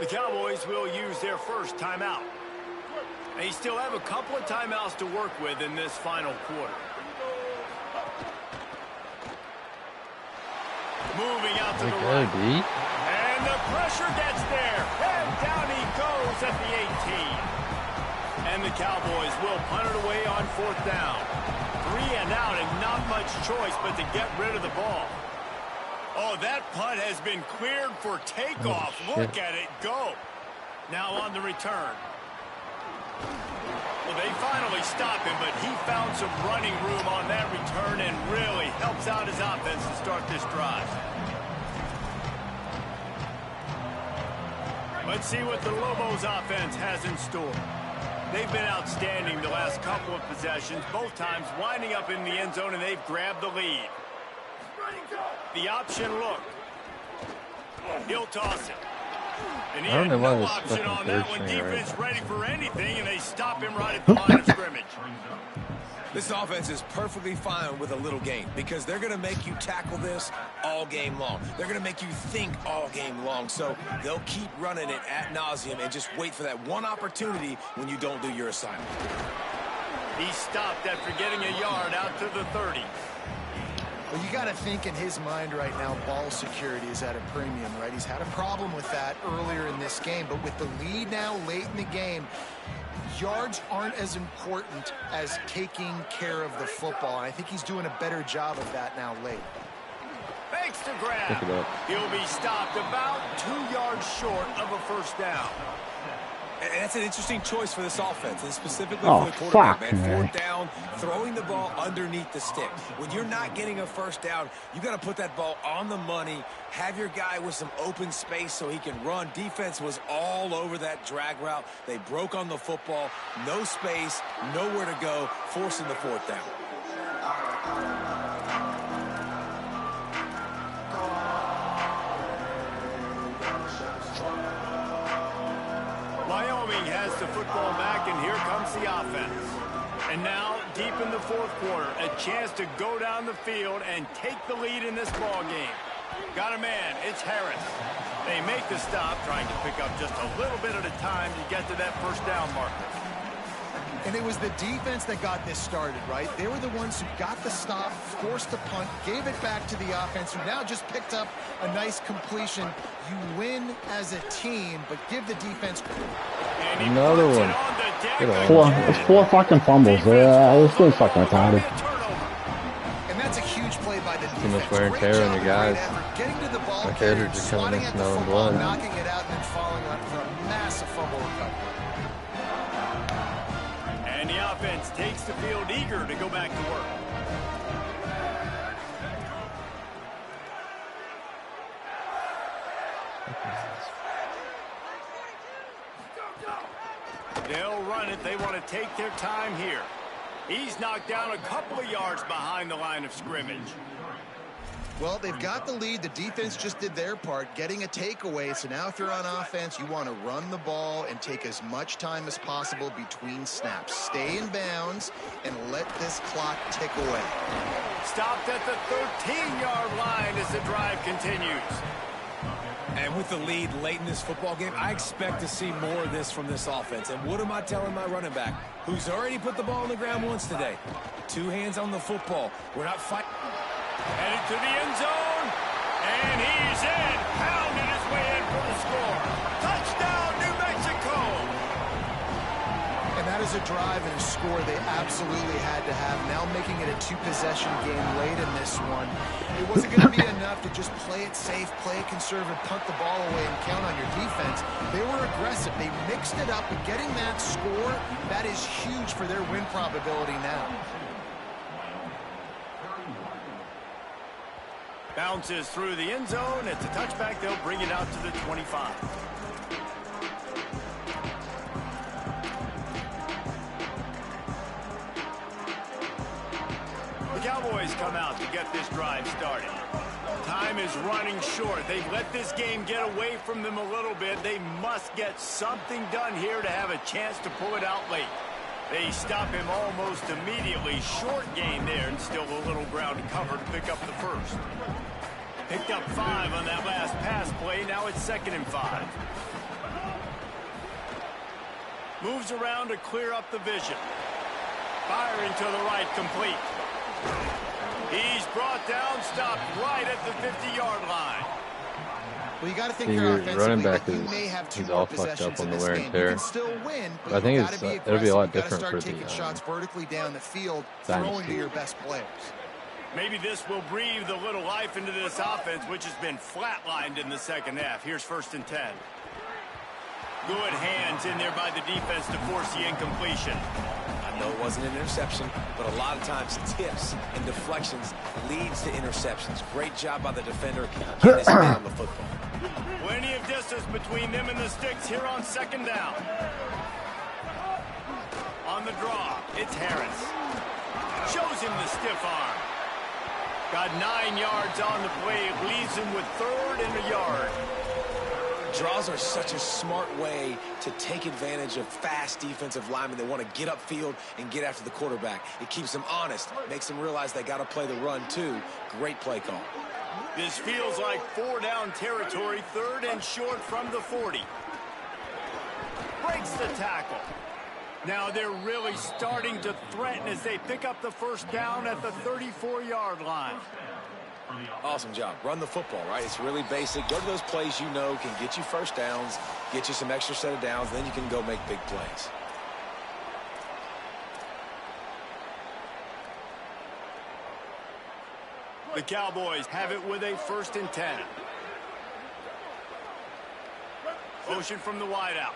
The Cowboys will use their first timeout. They still have a couple of timeouts to work with in this final quarter. Moving out to the right. And the pressure gets there. And down he goes at the 18. And the Cowboys will punt it away on fourth down. 3 and out and not much choice but to get rid of the ball. Oh, that punt has been cleared for takeoff. Look at it go. Now on the return. Well, they finally stop him, but he found some running room on that return and really helps out his offense to start this drive. Let's see what the Lobos offense has in store. They've been outstanding the last couple of possessions, both times winding up in the end zone, and they've grabbed the lead. The option look. He'll toss it. And he had no option on that one. Defense ready for anything, and they stop him right at the line of scrimmage. This offense is perfectly fine with a little game because they're going to make you tackle this all game long. They're going to make you think all game long. So they'll keep running it ad nauseum and just wait for that one opportunity when you don't do your assignment. He stopped after getting a yard out to the 30. Well, you got to think in his mind right now, ball security is at a premium, right? He's had a problem with that earlier in this game, but with the lead now late in the game, yards aren't as important as taking care of the football. And I think he's doing a better job of that now late. Fakes to grab. He'll be stopped about 2 yards short of a first down. And that's an interesting choice for this offense, and specifically for the quarterback, man. 4th down, throwing the ball underneath the stick. When you're not getting a first down, you got to put that ball on the money, have your guy with some open space so he can run. Defense was all over that drag route. They broke on the football, no space, nowhere to go, forcing the 4th down. Wyoming has the football back, and here comes the offense. And now, deep in the 4th quarter, a chance to go down the field and take the lead in this ball game. Got a man, it's Harris. They make the stop, trying to pick up just a little bit at a time to get to that first down marker. And it was the defense that got this started, right? They were the ones who got the stop, forced the punt, gave it back to the offense, who now just picked up a nice completion. You win as a team, but give the defense. Another one. It's 4 fucking fumbles. This thing's fucking retarded. And that's a huge play by the defense. Too much wear and tear on your guys. Getting to the ball, my head are just coming in smelling blood. Knocking it out and then falling out for a massive fumble recovery. And the offense takes the field eager to go back to work. They'll run it. They want to take their time here. He's knocked down a couple of yards behind the line of scrimmage. Well, they've got the lead. The defense just did their part, getting a takeaway. So now if you're on offense, you want to run the ball and take as much time as possible between snaps. Stay in bounds and let this clock tick away. Stopped at the 13-yard line as the drive continues. And with the lead late in this football game, I expect to see more of this from this offense. And what am I telling my running back, who's already put the ball on the ground once today? 2 hands on the football. We're not fighting. Headed to the end zone, and he's in, pounding his way in for the score. Touchdown, New Mexico! And that is a drive and a score they absolutely had to have. Now making it a 2-possession game late in this one. It wasn't going to be enough to just play it safe, play it conservative, punt the ball away, and count on your defense. They were aggressive. They mixed it up, and getting that score, that is huge for their win probability now. Bounces through the end zone. It's a touchback. They'll bring it out to the 25. The Cowboys come out to get this drive started. Time is running short. They've let this game get away from them a little bit. They must get something done here to have a chance to pull it out late. They stop him almost immediately. Short gain there, and still a little ground to cover to pick up the first. Picked up 5 on that last pass play. Now it's 2nd and 5. Moves around to clear up the vision. Firing to the right, complete. He's brought down, stopped right at the 50-yard line. Well, you got to think your running back you may have 2 he's more all fucked up possessions on in the this wear game. and You tear. can still win, but I think it'll be a lot You different gotta for start taking the shots vertically down the field, dynasty. throwing to your best players. Maybe this will breathe a little life into this offense, which has been flatlined in the second half. Here's 1st and 10. Good hands in there by the defense to force the incompletion. I know it wasn't an interception, but a lot of times tips and deflections leads to interceptions. Great job by the defender getting this man on the football. Plenty of distance between them and the sticks here on 2nd down. On the draw, it's Harris. Shows him the stiff arm. Got 9 yards on the play. It leaves him with 3rd and a yard. Draws are such a smart way to take advantage of fast defensive linemen that want to get upfield and get after the quarterback. It keeps them honest, makes them realize they got to play the run too. Great play call. This feels like 4-down territory, 3rd and short from the 40. Breaks the tackle. Now they're really starting to threaten as they pick up the first down at the 34-yard line. Awesome job. Run the football, right? It's really basic. Go to those plays you know can get you first downs, get you some extra set of downs, then you can go make big plays. The Cowboys have it with a 1st and 10. Motion from the wideout.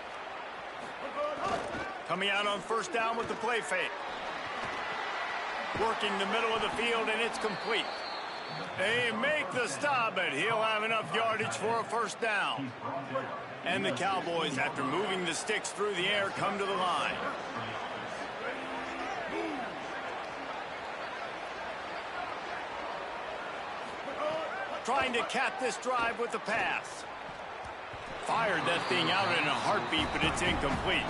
Coming out on 1st down with the play fake. Working the middle of the field, and it's complete. They make the stop, but he'll have enough yardage for a 1st down. And the Cowboys, after moving the sticks through the air, come to the line. Trying to cap this drive with the pass. Fired that thing out in a heartbeat, but it's incomplete.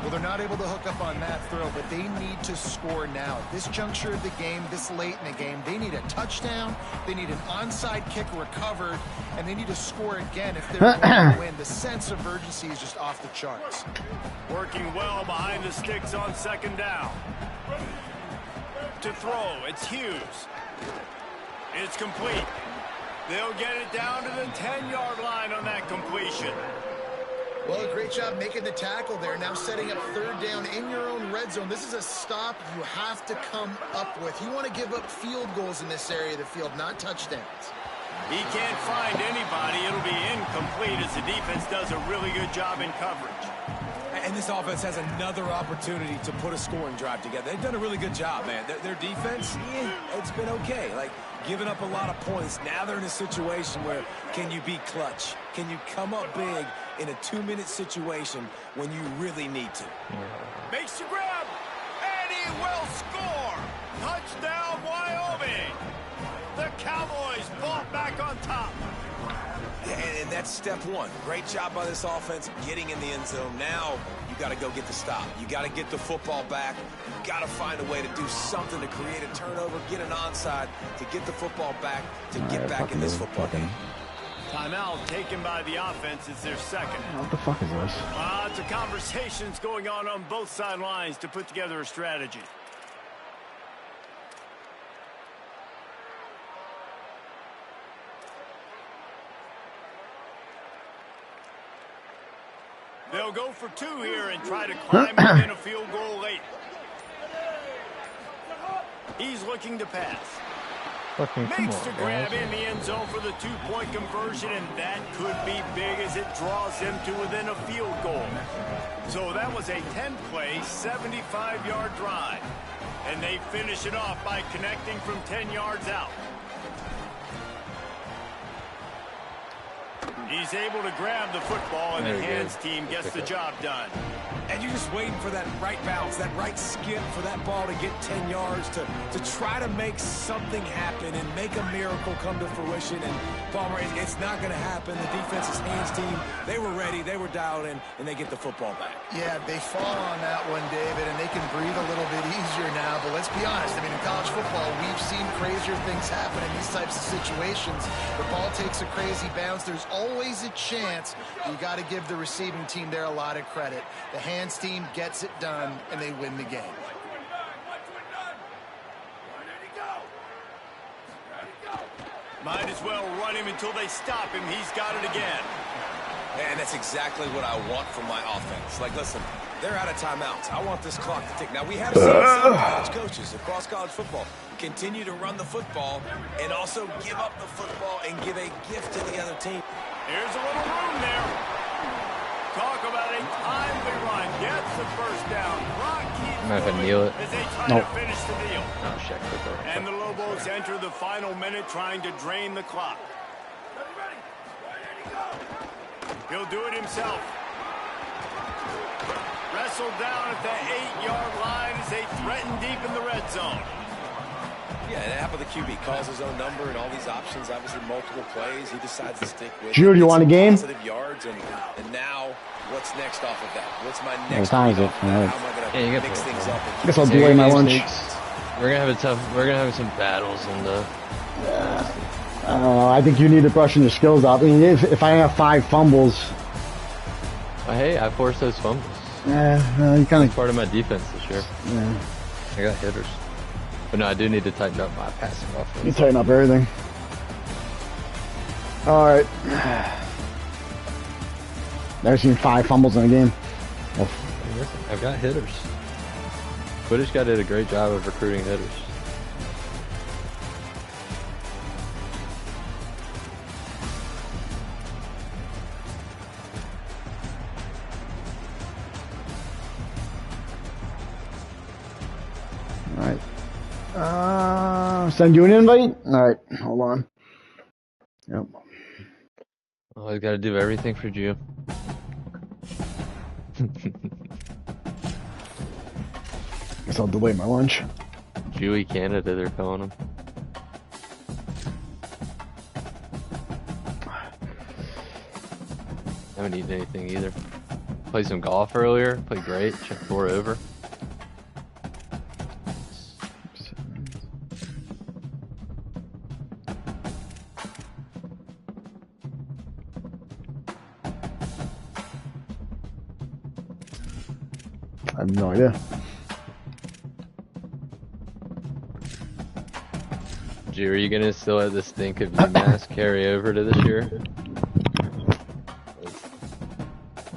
Well, they're not able to hook up on that throw, but they need to score now. At this juncture of the game, this late in the game, they need a touchdown, they need an onside kick recovered, and they need to score again if they're going to win. The sense of urgency is just off the charts. Working well behind the sticks on 2nd down. To throw, it's Hughes. It's complete. They'll get it down to the 10-yard line on that completion. Well, a great job making the tackle there. Now setting up 3rd down in your own red zone. This is a stop you have to come up with. You want to give up field goals in this area of the field, not touchdowns. He can't find anybody. It'll be incomplete as the defense does a really good job in coverage. And this offense has another opportunity to put a scoring drive together. They've done a really good job, man. Their defense, it's been okay. Like, giving up a lot of points. Now they're in a situation where can you be clutch? Can you come up big in a 2-minute situation when you really need to? Makes the grab, and he will score. Touchdown, Wyoming. The Cowboys fought back on top. And that's step one. Great job by this offense getting in the end zone. Now you got to go get the stop. You got to get the football back. You got to find a way to do something to create a turnover, get an onside, to get the football back, to get back in this football game. Timeout taken by the offense. It's their 2nd. What the fuck is this? Lots of conversations going on both sidelines to put together a strategy. They'll go for 2 here and try to climb within a field goal late. He's looking to pass. Makes the grab in the end zone for the 2-point conversion, and that could be big as it draws him to within a field goal. So that was a 10-play, 75-yard drive. And they finish it off by connecting from 10 yards out. He's able to grab the football, and the hands team gets the job done. And you're just waiting for that right bounce, that right skip for that ball to get 10 yards to try to make something happen and make a miracle come to fruition. And Palmer, it's not going to happen. The defense's hands team, they were ready, they were dialed in, and they get the football back. Yeah, they fall on that one, David, and they can breathe a little bit easier now. But let's be honest, I mean, in college football, we've seen crazier things happen in these types of situations. The ball takes a crazy bounce. There's always a chance. You got to give the receiving team there a lot of credit. The hands team gets it done, and they win the game. Might as well run him until they stop him. He's got it again. And that's exactly what I want from my offense. Like, listen, they're out of timeouts. I want this clock to tick. Now, we have seen some college coaches across college football continue to run the football and also give up the football and give a gift to the other team. Here's a little room there. Talk about a timely run. Gets the 1st down. I'm not gonna kneel it. As they try to finish the deal. Oh, shit. And the Lobos enter the final minute trying to drain the clock. He'll do it himself. Wrestled down at the 8-yard line as they threaten deep in the red zone. Yeah, and half of the QB calls his own number and all these options, obviously multiple plays. He decides to stick with Jude, you want a game? positive yards, and now what's next off of that? What's my next? What time is it? How am I going to mix things up? I guess I'll delay my lunch. We're gonna have some battles in the. I don't know. I think you need to brushing your skills up. I mean, if I have 5 fumbles. Hey, I forced those fumbles. Yeah, you kind of part of my defense this year. Yeah. I got hitters. But no, I do need to tighten up my passing offense. You tighten up everything. All right. Never seen 5 fumbles in a game. Oh. Hey, listen, I've got hitters. Quidditch guy did a great job of recruiting hitters. Send you an invite? Alright, hold on. Yep. Oh, I gotta do everything for Jew. Guess I'll delay my lunch. Jewy Canada, they're calling him. I haven't eaten anything either. Played some golf earlier. Played great. Shot 4 over. I have no idea. Jew, are you gonna still let the stink of UMass carry over to this year?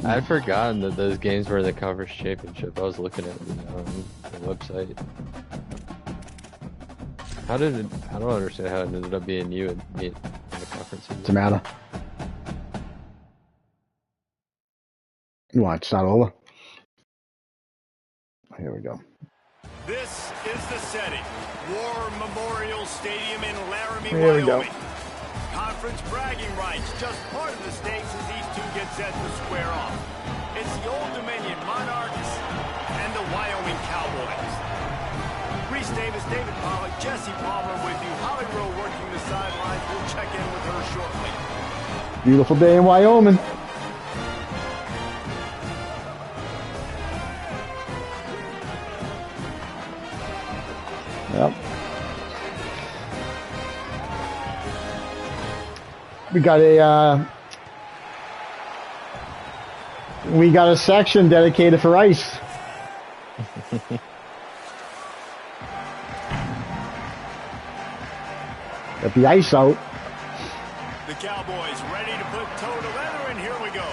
I'd forgotten that those games were in the conference championship. I was looking at the website. I don't understand how it ended up being you and me in the conference. What's the matter? You want to start over? Here we go. This is the setting. War Memorial Stadium in Laramie, Here we go. Wyoming. Conference bragging rights, just part of the stakes as these two get set to square off. It's the Old Dominion Monarchs and the Wyoming Cowboys. Reese Davis, David Pollock, Jesse Palmer with you. Holly Rowe working the sidelines. We'll check in with her shortly. Beautiful day in Wyoming. Yep. We got a section dedicated for ice. Got the ice out. The Cowboys ready to put toe to leather, and here we go.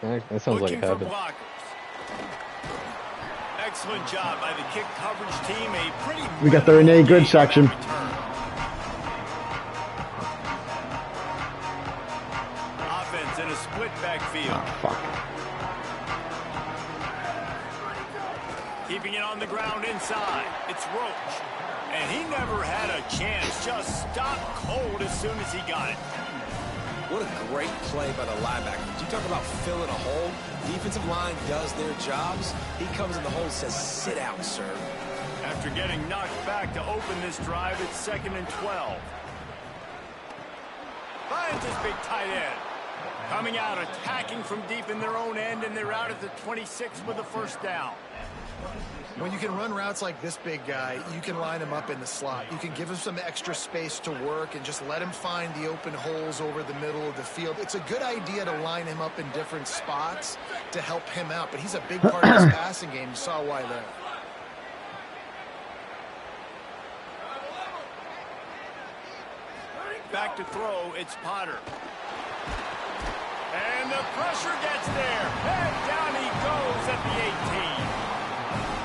That sounds like Looking for heaven. blockers. Excellent job by the kick coverage team. A pretty We got the Renee Good section. Offense in a split backfield. Oh, fuck. Keeping it on the ground inside. It's Roach. And he never had a chance. Just stopped cold as soon as he got it. What a great play by the linebacker. You talk about filling a hole. Defensive line does their jobs. He comes in the hole and says, sit out, sir. After getting knocked back to open this drive, it's 2nd and 12. Finds his big tight end. Coming out, attacking from deep in their own end, and they're out at the 26 with a first down. When you can run routes like this big guy, you can line him up in the slot. You can give him some extra space to work and just let him find the open holes over the middle of the field. It's a good idea to line him up in different spots to help him out, but he's a big part of his passing game. You saw why there. Back to throw, it's Potter. And the pressure gets there. And down he goes at the 18.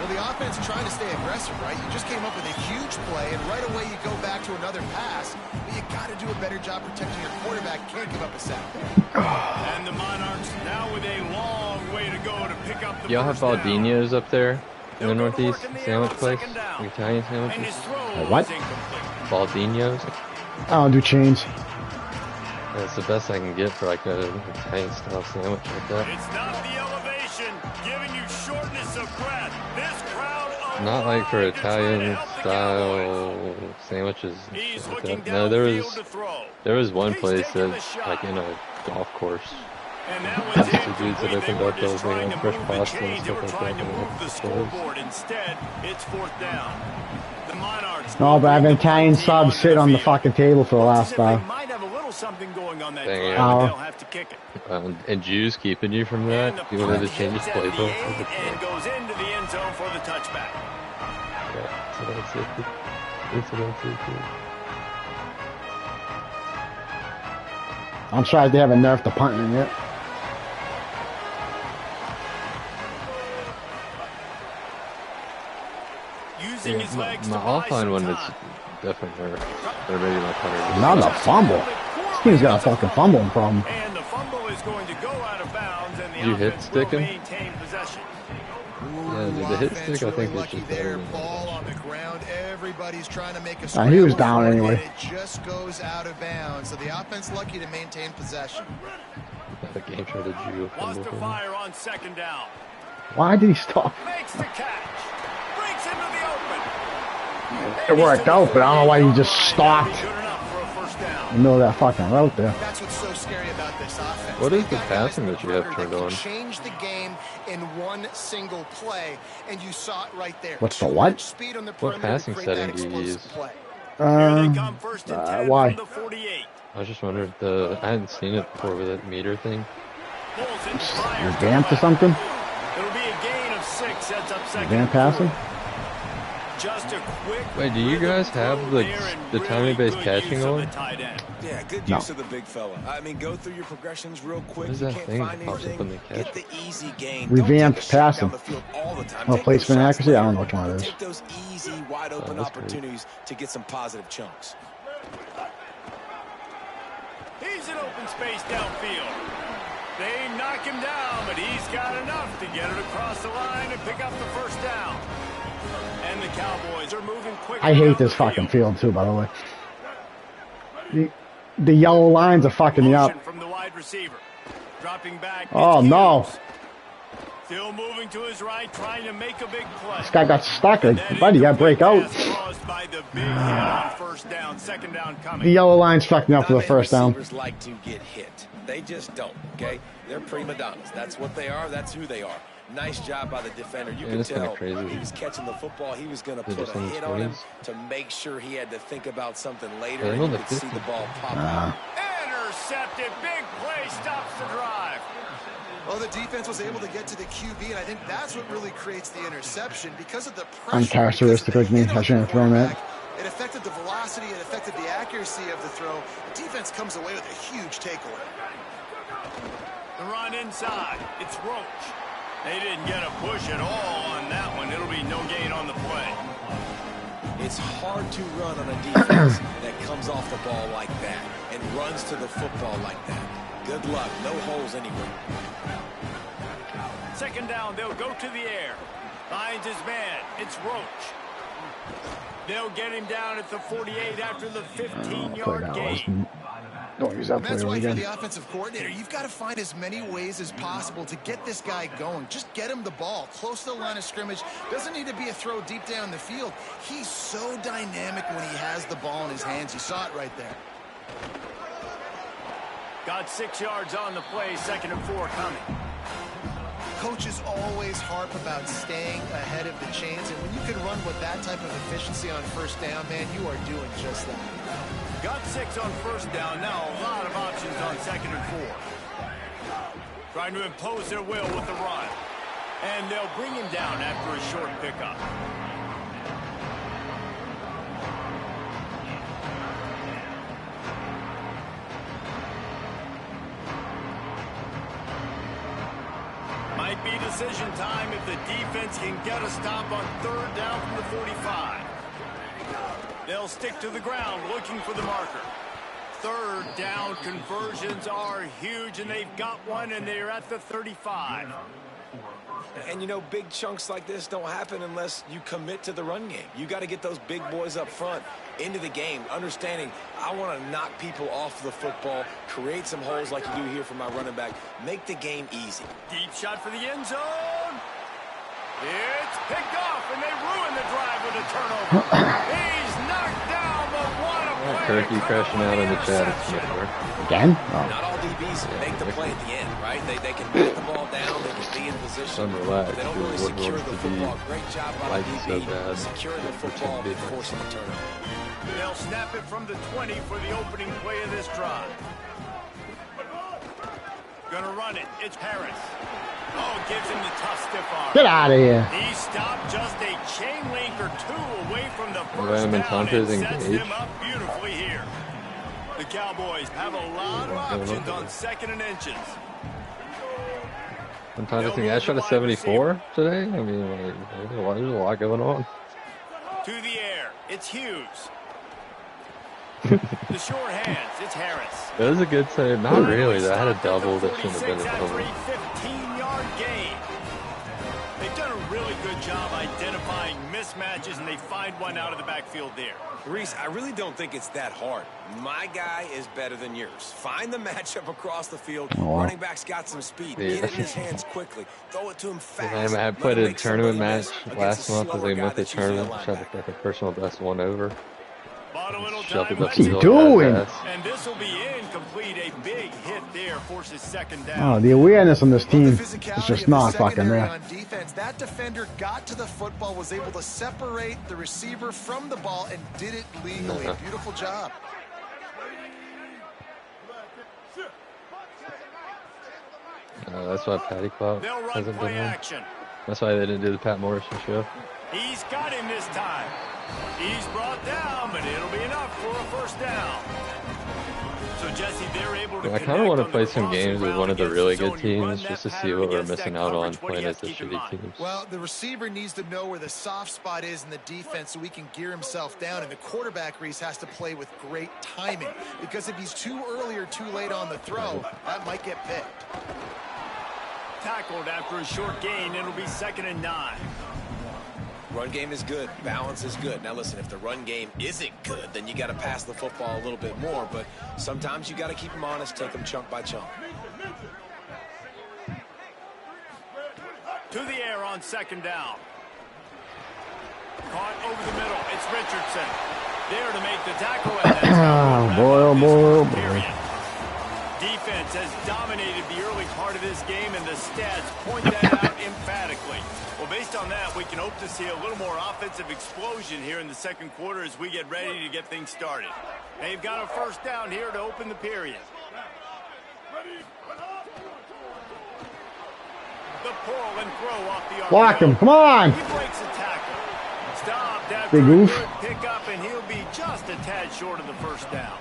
Well, the offense trying to stay aggressive, right? You just came up with a huge play, and right away you go back to another pass, but you got to do a better job protecting your quarterback. Can't give up a sack. And the Monarchs now with a long way to go to pick up the Y'all have first down. Baldino's up there in the Northeast? Sandwich place? Italian And sandwiches? his throw What? is incomplete. Baldino's? I don't do chains. That's the best I can get for like an Italian style sandwich like that. It's not the elevation giving you shortness of breath. This crowd Not like for alive to try to Italian help the Cowboys. style sandwiches and He's shit like looking that. No, there downfield was to throw. one He's place taking the that shot. like in a golf course. And that was The dudes that incomplete. They opened were up those just trying to fresh move the pasta and chains. They were stuff like trying to that. move the scoreboard. Instead, it's 4th down. The Monarchs. No, but I have an Italian sub sit on the field. fucking table for the Looks as last if they might have a little something going on that Dang, drive, yeah. but they'll have to kick it. And Jews keeping you from And that? the You wanted to punt change his hits at the playbook? 8 and goes into the end zone for the touchback. Yeah, that's what I said. That's what I said too. I'm surprised they haven't nerfed the punting yet. Using his legs to My buy offline some one time. is definitely nerfed. Or maybe my punter. Not a fumble. This team's got a fucking fumbling problem. And the fumble is going to go out of bounds, and the You hit offense stick will him? maintain possession. Yeah, dude, the hit stick I think is lucky just there. better than Ball on the ground. Everybody's trying to make a He was scramble down for it, anyway. and it just goes out of bounds. So the offense lucky to maintain possession. the game tried to juke. Wants to fire on second down. Why did he stop? Makes the catch. Breaks into the open. It worked out, but I don't know why he just stopped Good enough for a first down. in the middle of that fucking route there. That's what's so scary about this offense. What is They've the got passing guys that you have that turned can on? change the game in one single play, and you saw it right there. What's the Too what? much speed on the What perimeter to passing create that setting do you explosive use? play. Here they come, first and 10 why? from the 48. I was just wondering if I hadn't seen it before with that meter thing. Pulls it, fires to Vamped or left. something? It'll be a gain of 6. Sets up second. Van and passing? four. Just a quick. Wait, do you guys have rhythm throw there the and timing-based really good catching use of on? the tight end. Yeah, good No. use of the big fella. I mean, go through your progressions real quick. What is You that can't thing find that pops up anything. when they catch? Get the easy gain. Revamped Don't take a shot passing. down the field all the time. Oh, Take placement those shots accuracy? I don't later. know which one it is. Take those easy, wide open that's great. opportunities to get some positive chunks. He's in open space downfield. They knock him down, but he's got enough to get it across the line and pick up the first down. And the Cowboys are moving quickly. I hate up the this fucking field. field too, by the way. The yellow lines are fucking me up. Motion from the wide receiver. Dropping back. Oh, it's no. Hughes. Still moving to his right, trying to make a big play. This guy got stuck. And that Buddy, you gotta break out. incomplete pass caused by the big hit on first down. Second down coming. The yellow lines fucked me up for Not the first many down. receivers like to get hit. They just don't, okay? They're prima donnas. That's what they are. That's who they are. Nice job by the defender. You Yeah, could it's kinda tell crazy. he was catching the football. He was going to They're put just a in the hit on him 20s. to make sure he had to think about something later, Yeah, and no, you the could see the 50s. ball pop out. Intercepted. Big play stops the drive. Well, the defense was able to get to the QB, and I think that's what really creates the interception because of the pressure. Uncharacteristic like me. I shouldn't have thrown that. It affected the velocity. It affected the accuracy of the throw. The defense comes away with a huge takeaway. The run inside. It's Roach. They didn't get a push at all on that one. It'll be no gain on the play. It's hard to run on a defense that comes off the ball like that and runs to the football like that. Good luck. No holes anywhere. Second down, they'll go to the air. Finds his man. It's Roach. They'll get him down at the 48 after the Play 15-yard that gain. Don't use that And that's play why again. for the offensive coordinator, you've got to find as many ways as possible to get this guy going. Just get him the ball close to the line of scrimmage. Doesn't need to be a throw deep down the field. He's so dynamic when he has the ball in his hands. You saw it right there. Got 6 yards on the play. Second and 4 coming. Coaches always harp about staying ahead of the chains, and when you can run with that type of efficiency on first down, man, you are doing just that. Got 6 on first down. Now a lot of options on second and 4. Trying to impose their will with the run. And they'll bring him down after a short pickup. Might be decision time if the defense can get a stop on third down from the 45. They'll stick to the ground looking for the marker. Third down conversions are huge, and they've got one, and they're at the 35. And, you know, big chunks like this don't happen unless you commit to the run game. You got to get those big boys up front into the game, understanding I want to knock people off the football, create some holes like you do here for my running back, make the game easy. Deep shot for the end zone. It's picked off, and they ruin the drive with a turnover. He's knocked down, but what a play. Turkey crashing out in the chat. It's Smithburg. Again? Not all DBs make the play at the end, right? They can bat the ball down, they can be in position, Some relax, but they don't really dude. What secure wants the to be football. Great job by the like so DB, bad. securing the football and forcing the turnover. They'll snap it from the 20 for the opening play of this drive. Gonna run it. It's Harris. Oh, gives him the tough stiff arm. Get out of here. He stopped just a chain link or two away from the first Ram and down Tontes and sets engaged. them up beautifully here. The Cowboys have a lot of options on second and inches. Sometimes I think I shot a 74 today. I mean, like, there's a lot going on. To the air. It's Hughes. The short hands, it's Harris. It was a good save. Not really. That had a double that shouldn't have been a After double. a 15-yard gain. They've done a really good job identifying mismatches, and they find one out of the backfield there. Reese, I really don't think it's that hard. My guy is better than yours. Find the matchup across the field. Running back's got some speed. Yeah. Get it in his hands quickly. Throw it to him fast. I played a tournament match last month as they went to the tournament. Tried to pick a personal best one over. What's he doing? And this will be incomplete. A big hit there forces second down. Oh, the awareness on this team The is physicality just of the not fucking secondary there. on defense. That defender got to the football, was able to separate the receiver from the ball, and did it legally. Beautiful job. That's why Patty Clout They'll run hasn't play been one. action. That's why they didn't do the Pat Morrison show. He's got him this time. He's brought down, but it'll be enough for a first down. So, Jesse, they're able to I kind of want to play some games with one of the really good teams just to see what we're missing out on playing as the shitty teams. Well, the receiver needs to know where the soft spot is in the defense so he can gear himself down, and the quarterback, Reese, has to play with great timing, because if he's too early or too late on the throw, that might get picked. Tackled after a short gain, it'll be 2nd and 9. Run game is good. Balance is good. Now, listen, if the run game isn't good, then you got to pass the football a little bit more. But sometimes you got to keep them honest, take them chunk by chunk. To the air on 2nd down. Caught over the middle. It's Richardson. There to make the tackle. And that's Oh boy, oh boy, oh boy. Defense has dominated the early part of this game, and the stats point that out emphatically. Well, based on that, we can hope to see a little more offensive explosion here in the second quarter as we get ready to get things started. They've got a first down here to open the period. The pull and throw off the RPO. Block him, come on! He breaks a tackle. Stopped after Big a oof. good pickup, and he'll be just a tad short of the first down.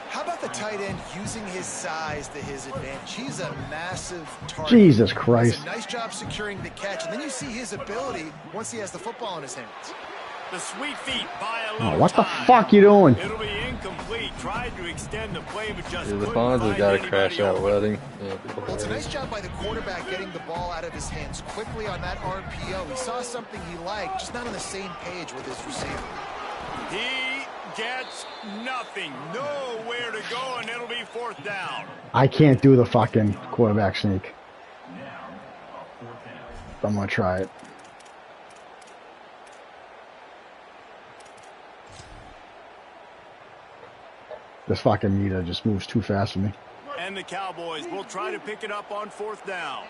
How about the tight end using his size to his advantage? He's a massive target. Jesus Does Christ. a nice job securing the catch, and then you see his ability once he has the football in his hands. The sweet feet by a little Oh, what the time. fuck you doing? It'll be incomplete. Tried to extend the play, but just Yeah, the couldn't Fonz has find got to anybody crash out open. wedding. Yeah, Well, it's a nice job by the quarterback getting the ball out of his hands quickly on that RPO. He saw something he liked, just not on the same page with his receiver. He gets nothing. Nowhere to go, and it'll be 4th down. I can't do the fucking quarterback sneak. I'm gonna try it. This fucking meter just moves too fast for me. And the Cowboys will try to pick it up on 4th down.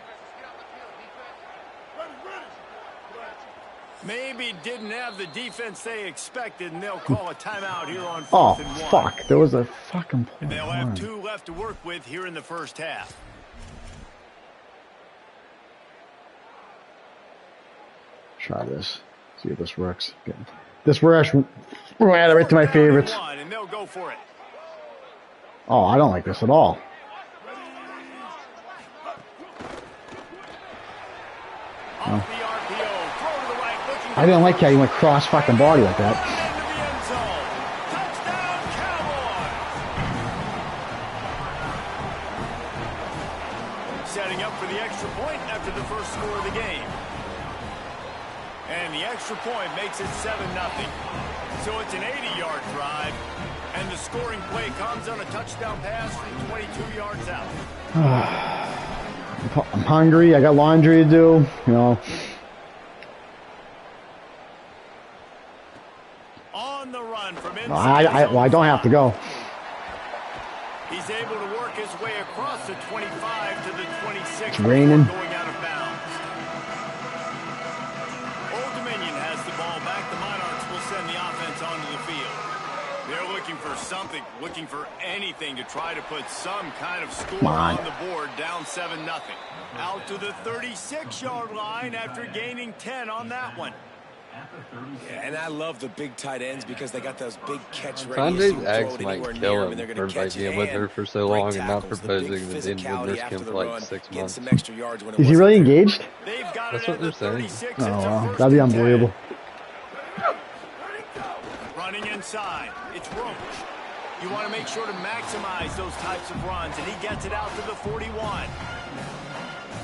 Maybe didn't have the defense they expected, and they'll call a timeout here on 4th Oh, and 1. fuck. There was a fucking point. They'll have 2 left to work with here in the first half. Try this. See if this works. This rush right to my favorites. And they'll go for it. Oh, I don't like this at all. Off the RPO, throw to the right, looking I didn't like how you went cross fucking body like that. into the end zone. Touchdown, Cowboys! Setting up for the extra point after the first score of the game. And the extra point makes it 7-0. So it's an 80-yard drive. And the scoring play comes on a touchdown pass from 22 yards out. I'm hungry. I got laundry to do. You know. On the run from inside. Well, I don't have to go. He's able to work his way across the 25 to the 26. It's raining. Going out of bounds. Old Dominion has the ball back. The Monarchs will send the offense onto the field. They're looking for something, looking for anything to try to put some kind of score on the board, down 7-0. Out to the 36-yard line after gaining 10 on that one. Yeah, and I love the big tight ends because they got those big catch Sanjay's ex might kill him for like being with her for so long and not proposing that they would risk him for like 6 months. Is he really engaged? They've got That's it what they're at the saying. 36. Oh, It's a wow. first That'd be and 10. unbelievable. Running inside, it's Roach. You want to make sure to maximize those types of runs, and he gets it out to the 41.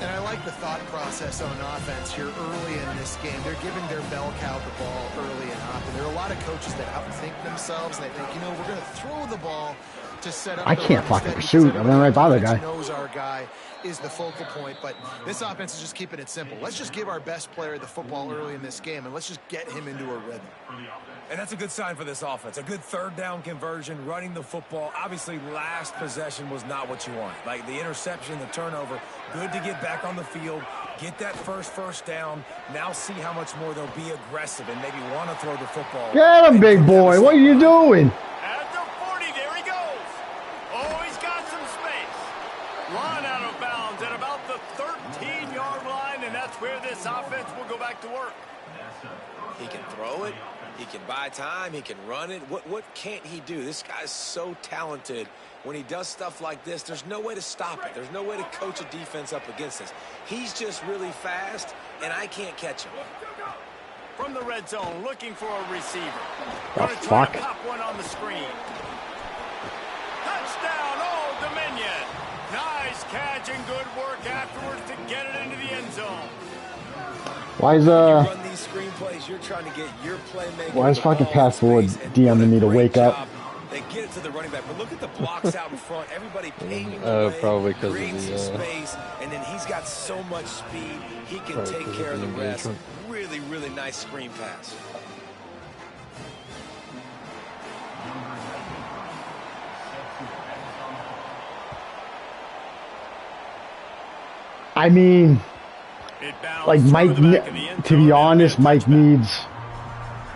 And I like the thought process on offense here early in this game. They're giving their bell cow the ball early and often. There are a lot of coaches that outthink themselves, and they think, you know, we're going to throw the ball to set up. I can't fucking pursuit. I ran right by the guy. Knows our guy is the focal point, but this offense is just keeping it simple. Let's just give our best player the football early in this game, and let's just get him into a rhythm. And that's a good sign for this offense. A good third down conversion, running the football. Obviously, last possession was not what you want. Like the interception, the turnover. Good to get back on the field, get that first down. Now see how much more they'll be aggressive and maybe want to throw the football. Get him, big boy. What are you doing? At the 40, there he goes. Oh, he's got some space. Run out of bounds at about the 13-yard line, and that's where this offense will go back to work. He can throw it. He can buy time. He can run it. What can't he do? This guy's so talented. When he does stuff like this, there's no way to stop it. There's no way to coach a defense up against this. He's just really fast, and I can't catch him. From the red zone, looking for a receiver. The Gonna try fuck? to pop one on the screen. Touchdown, Old Dominion. Nice catch and good work afterwards to get it into the end zone. Why is Run these screenplays, you're trying to get your playmaker. why is fucking pass forward DMing me to wake up? They get it to the running back, but look at the blocks out in front. Everybody paving the way, probably because of creates the some space, and then he's got so much speed, he can take care of the rest. Really, really nice screen pass. I mean, It bounced like through Mike, the back of the end to be zone, honest, and Mike needs,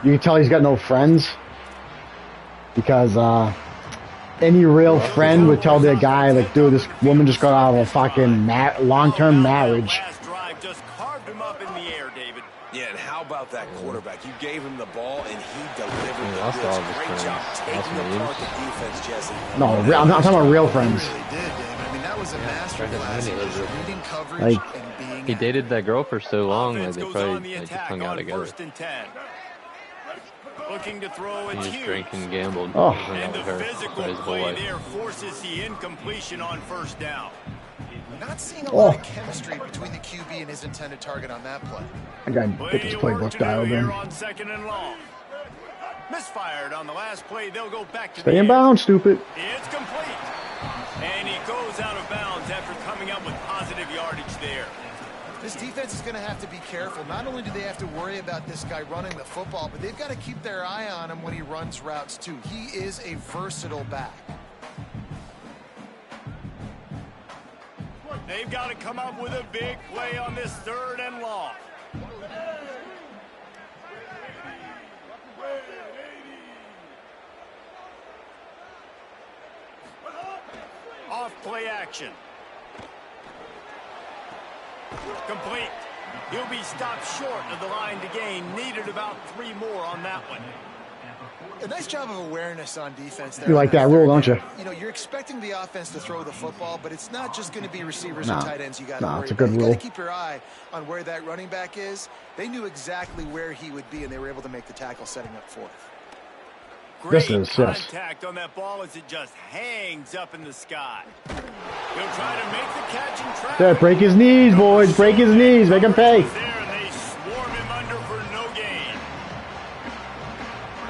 you can tell he's got no friends because any real friend would tell their guy, like, dude, this woman just got out of a fucking long-term marriage. Last drive just carved him up in the air, David. Yeah, and how about that quarterback? You gave him the ball, and he delivered the lost all of goods. his Great job friends. taking Lost apart the defense, Jesse. No, I'm not talking about real friends. Really did, David. I mean, that was a masterclass in just reading coverage Like, and being He dated that girl for so long that Offense they goes on probably the like, just attack hung out on together. 1st and 10. Looking to throw, He it's just Hughes. drank and gambled. Oh. Hung out And the with her physical his whole play life. there forces the incompletion on 1st down. not seeing a lot of chemistry between the QB and his intended target on that play. I gotta get this playbook dialed in. On 2nd and long. Misfired on the last play. They'll go back to Stay the in end. bounds, stupid. It's complete. And he goes out of bounds after coming up with positive yardage there. This defense is going to have to be careful. Not only do they have to worry about this guy running the football, but they've got to keep their eye on him when he runs routes too. He is a versatile back. They've got to come up with a big play on this 3rd and long. Off play action. Complete. He'll be stopped short of the line to gain. Needed about 3 more on that one. A nice job of awareness on defense there. You like that rule, don't you? You know, you're expecting the offense to throw the football, but it's not just going to be receivers No. and tight ends you got to No, worry it's a good about. You rule. got to keep your eye on where that running back is. They knew exactly where he would be, and they were able to make the tackle setting up for it. Great This is, yes. contact on that ball as it just hangs up in the sky. He'll try to make the catch and track. There, break his knees, boys. Break his knees. Make him pay. There, and they swarm him under for no gain.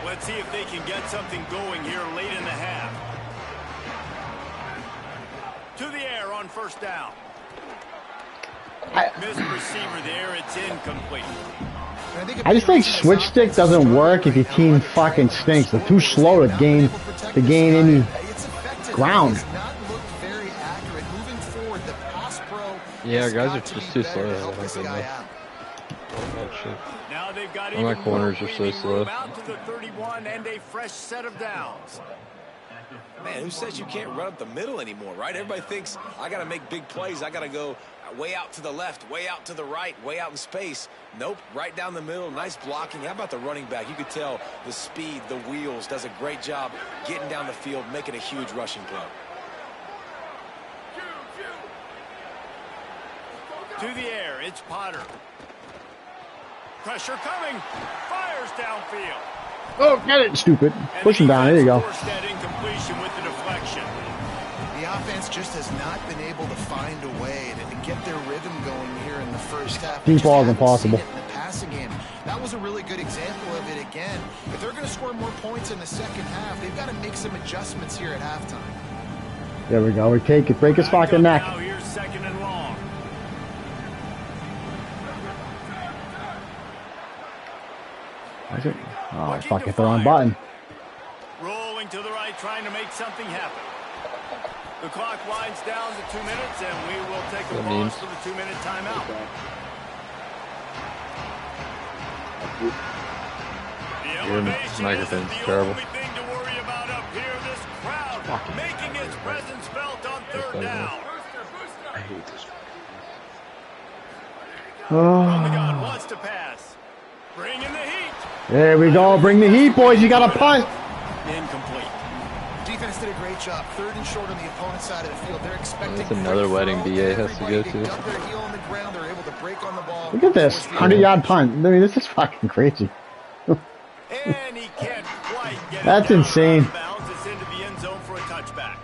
Let's see if they can get something going here late in the half. To the air on 1st down. Missed receiver there. It's incomplete. I just think switch stick doesn't work if your team fucking stinks. They're too slow to gain any ground. Yeah, guys are just too slow. Now they've got All my even corners more are so breathing slow. room out to the 31 and a fresh set of downs. Man, who says you can't run up the middle anymore, right? Everybody thinks, I got to make big plays. I got to go way out to the left, way out to the right, way out in space. Nope, right down the middle. Nice blocking. How about the running back? You could tell the speed, the wheels, does a great job getting down the field, making a huge rushing play. To the air, it's Potter. Pressure coming. Fires downfield. Oh, get it, stupid. Push him down. There you go. That incompletion with the deflection. The offense just has not been able to find a way to get their rhythm going here in the first half. Deep ball is impossible. In the passing game, that was a really good example of it again. If they're going to score more points in the second half, they've got to make some adjustments here at halftime. There we go. We take it. Break his fucking neck. Now here's second and long. Oh, fuck, hit the wrong button. Rolling to the right, trying to make something happen. The clock winds down to 2 minutes, and we will take a pause for the 2-minute timeout. Your microphone's terrible. Only thing to worry about up here, this crowd making its presence felt on third down. I hate this. From the gun, wants to pass. Bring in the heat. There we go. Bring the heat, boys. You got a punt. Incomplete. Defense did a great job. Third and short on the opponent's side of the field. They're expecting. That's another wedding BA has to go to. Dug their heel on the ground. They're able to break on the ball. Look at this. 100-yard punt. I mean, this is fucking crazy. And he can't quite get That's it insane. bounds. It's into the end zone for a touchback.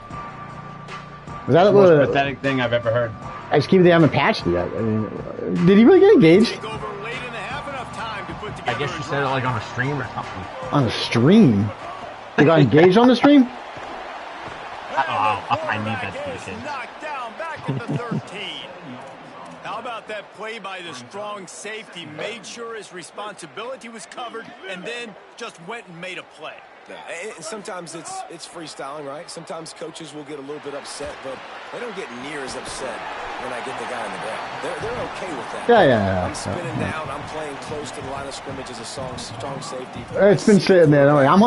Was that The a most pathetic thing I've ever heard. I just keep they haven't patched it yet. I mean, did he really get engaged? Take over late in the half, enough time to put together I guess you a said it drive. like on a stream or something. On the stream? He got engaged on the stream? I need that to be the Is case. knocked down back at the 13. How about that play by the strong safety? Made sure his responsibility was covered and then just went and made a play. And sometimes it's freestyling, right? Sometimes coaches will get a little bit upset, but they don't get near as upset when I get the guy on the ground. They're okay with that. Yeah. I'm spinning down. I'm playing close to the line of scrimmage as a strong safety. It's been sitting there. I'm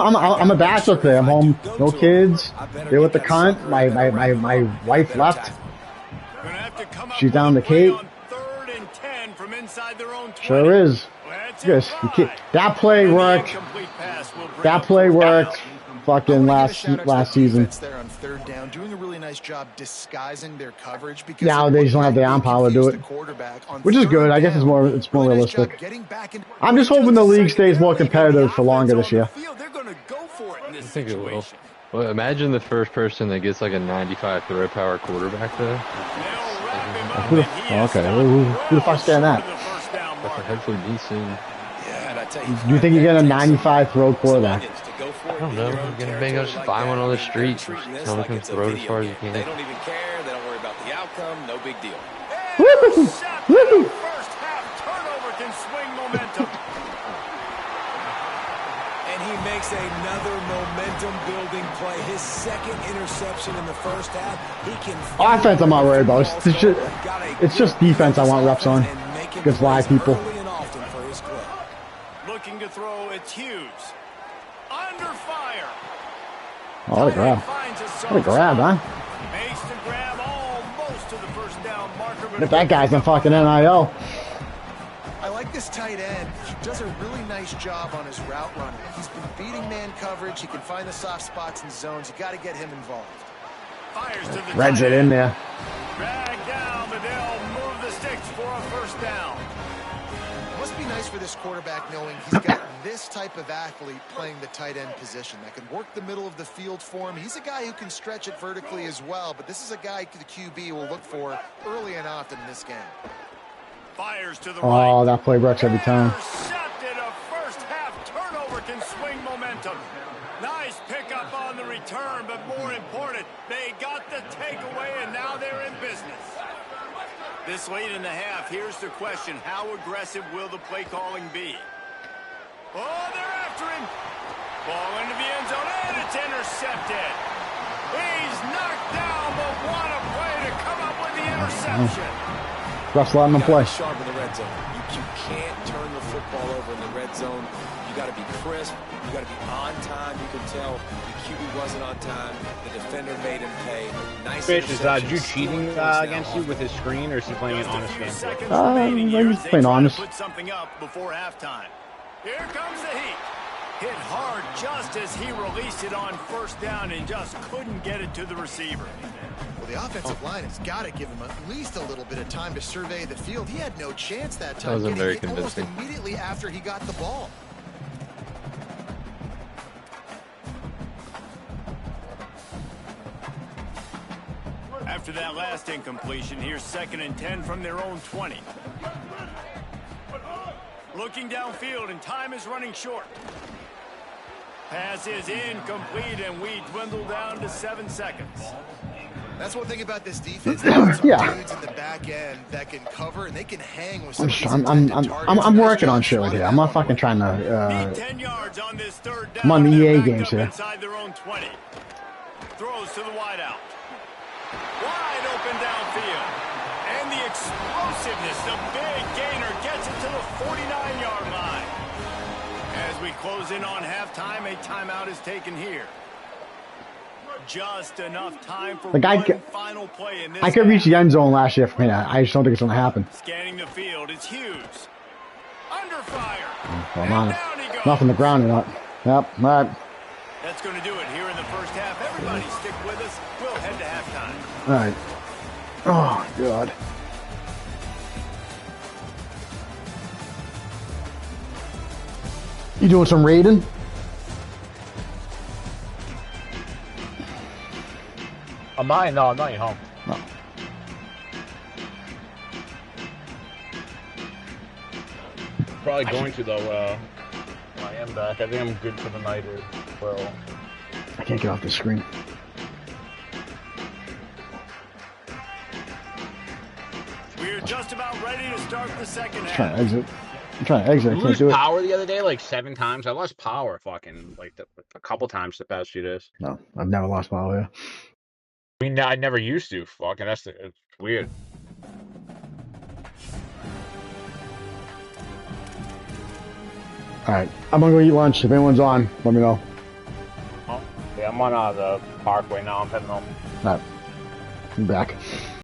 a bachelor today. I'm home. No kids. There with the cunt. My wife left. Gonna have to come up She's down with the a play Cape. on 3rd and 10 from inside their own 20. Sure is. Let's Yes, you can't- that play And the worked. incomplete pass will bring That up play fourth down. worked. Fucking I wanna give a last shout out to the season. defense there on third down, doing a really nice job disguising their coverage because Now it they looked just don't have like the arm they power to do confused it. the quarterback on Which is third good. I guess it's down. more Really nice job realistic. getting back in- I'm just hoping the league stays more competitive for longer this year. They're gonna go for it in this I think it will. situation. Well, imagine the first person that gets like a 95 throw power quarterback though. They'll wrap him up, Who the- and he is okay, stopped who the fuck's getting that? short of the first down That's marker. hopefully me soon. Yeah, and I tell Do you think you get a 95 throw quarterback? I don't know. You're gonna bang up, just find one on the street. Tell them to throw it as far as you can. They don't even care. They don't worry about the outcome. No big deal. Woo-hoo! Woo-hoo! First half turnover can swing momentum. And he makes another momentum-building play. His second interception in the first half. He can. Offense, I'm not worried about. It's just defense I want reps on against live people. Early and often for his club. Looking to throw, it's Hughes. Under fire. Oh, what a grab. Finds a What a grab, huh? Makes the grab almost to the first down marker. but If that guy's in fucking NIL. I like this tight end. He does a really nice job on his route running. He's been beating man coverage. He can find the soft spots and zones. You got to get him involved. Fires to the Reds tight it in end. there. Drag down, but they'll move the sticks for a first down. Must be nice for this quarterback knowing he's got this type of athlete playing the tight end position that can work the middle of the field for him. He's a guy who can stretch it vertically as well, but this is a guy the QB will look for early and often in this game. Fires to the Oh, right. that play works every time. Intercepted. A first half turnover can swing momentum. Nice pickup on the return, but more important, they got the takeaway and now they're in business. This late in the half, here's the question. How aggressive will the play calling be? Oh, they're after him. Ball into the end zone, and it's intercepted. He's knocked down, but what a play to come up with the interception. Refs letting them play. Sharp in the red zone. You can't turn the football over in the red zone. You got to be crisp. You got to be on time. You can tell the QB wasn't on time. The defender made him pay. Nice. Fish, is interception. Drew cheating Still points now against you with his screen, or is he playing an Just a honest few game? seconds I'm remaining here as just they playing try to honest. Put something up before halftime. Here comes the heat. Hit hard just as he released it on first down and just couldn't get it to the receiver. Well, the offensive line has got to give him at least a little bit of time to survey the field. He had no chance that time. That wasn't getting very hit almost convincing. immediately after he got the ball. After that last incompletion, here's 2nd and 10 from their own 20. Looking downfield, and time is running short. Pass is incomplete, and we dwindle down to 7 seconds. That's one thing about this defense. They have some Yeah. dudes in the back end that can cover, and they can hang with some of these I'm intended targets. I'm working on shit right here. I'm not fucking trying Need to. 10 yards on this 3rd down. I'm on the They're EA backed games up here. inside their own 20. Throws to the wideout. Wide open downfield. And the explosiveness, the big gainer gets it to the 49-yard line. As we close in on halftime, a timeout is taken here. Just enough time for Like, one final play in this I could reach half. the end zone last year from here. I just don't think it's gonna happen. Scanning the field, it's Hughes. Under fire. Well, And not, down he goes. not from the ground, you're not. Yep, all right. That's going to do it here in the first half. Everybody stick with us. We'll head to halftime. All right. Oh, God. You doing some raiding? I'm not. No, I'm not at home. No. Probably going to though. When I am back. I think I'm good for the night as well. I can't get off the screen. We're just about ready to start the second I'm trying half. to exit. I'm trying to exit. I I can't lose do it. power the other day like 7 times. I lost power fucking like a couple times the past few days. No, I've never lost power here. I mean, I never used to. Fucking, it's weird. All right. I'm gonna go eat lunch. If anyone's on, let me know. Oh, yeah, I'm on the parkway now. I'm heading home. All right. I'm back.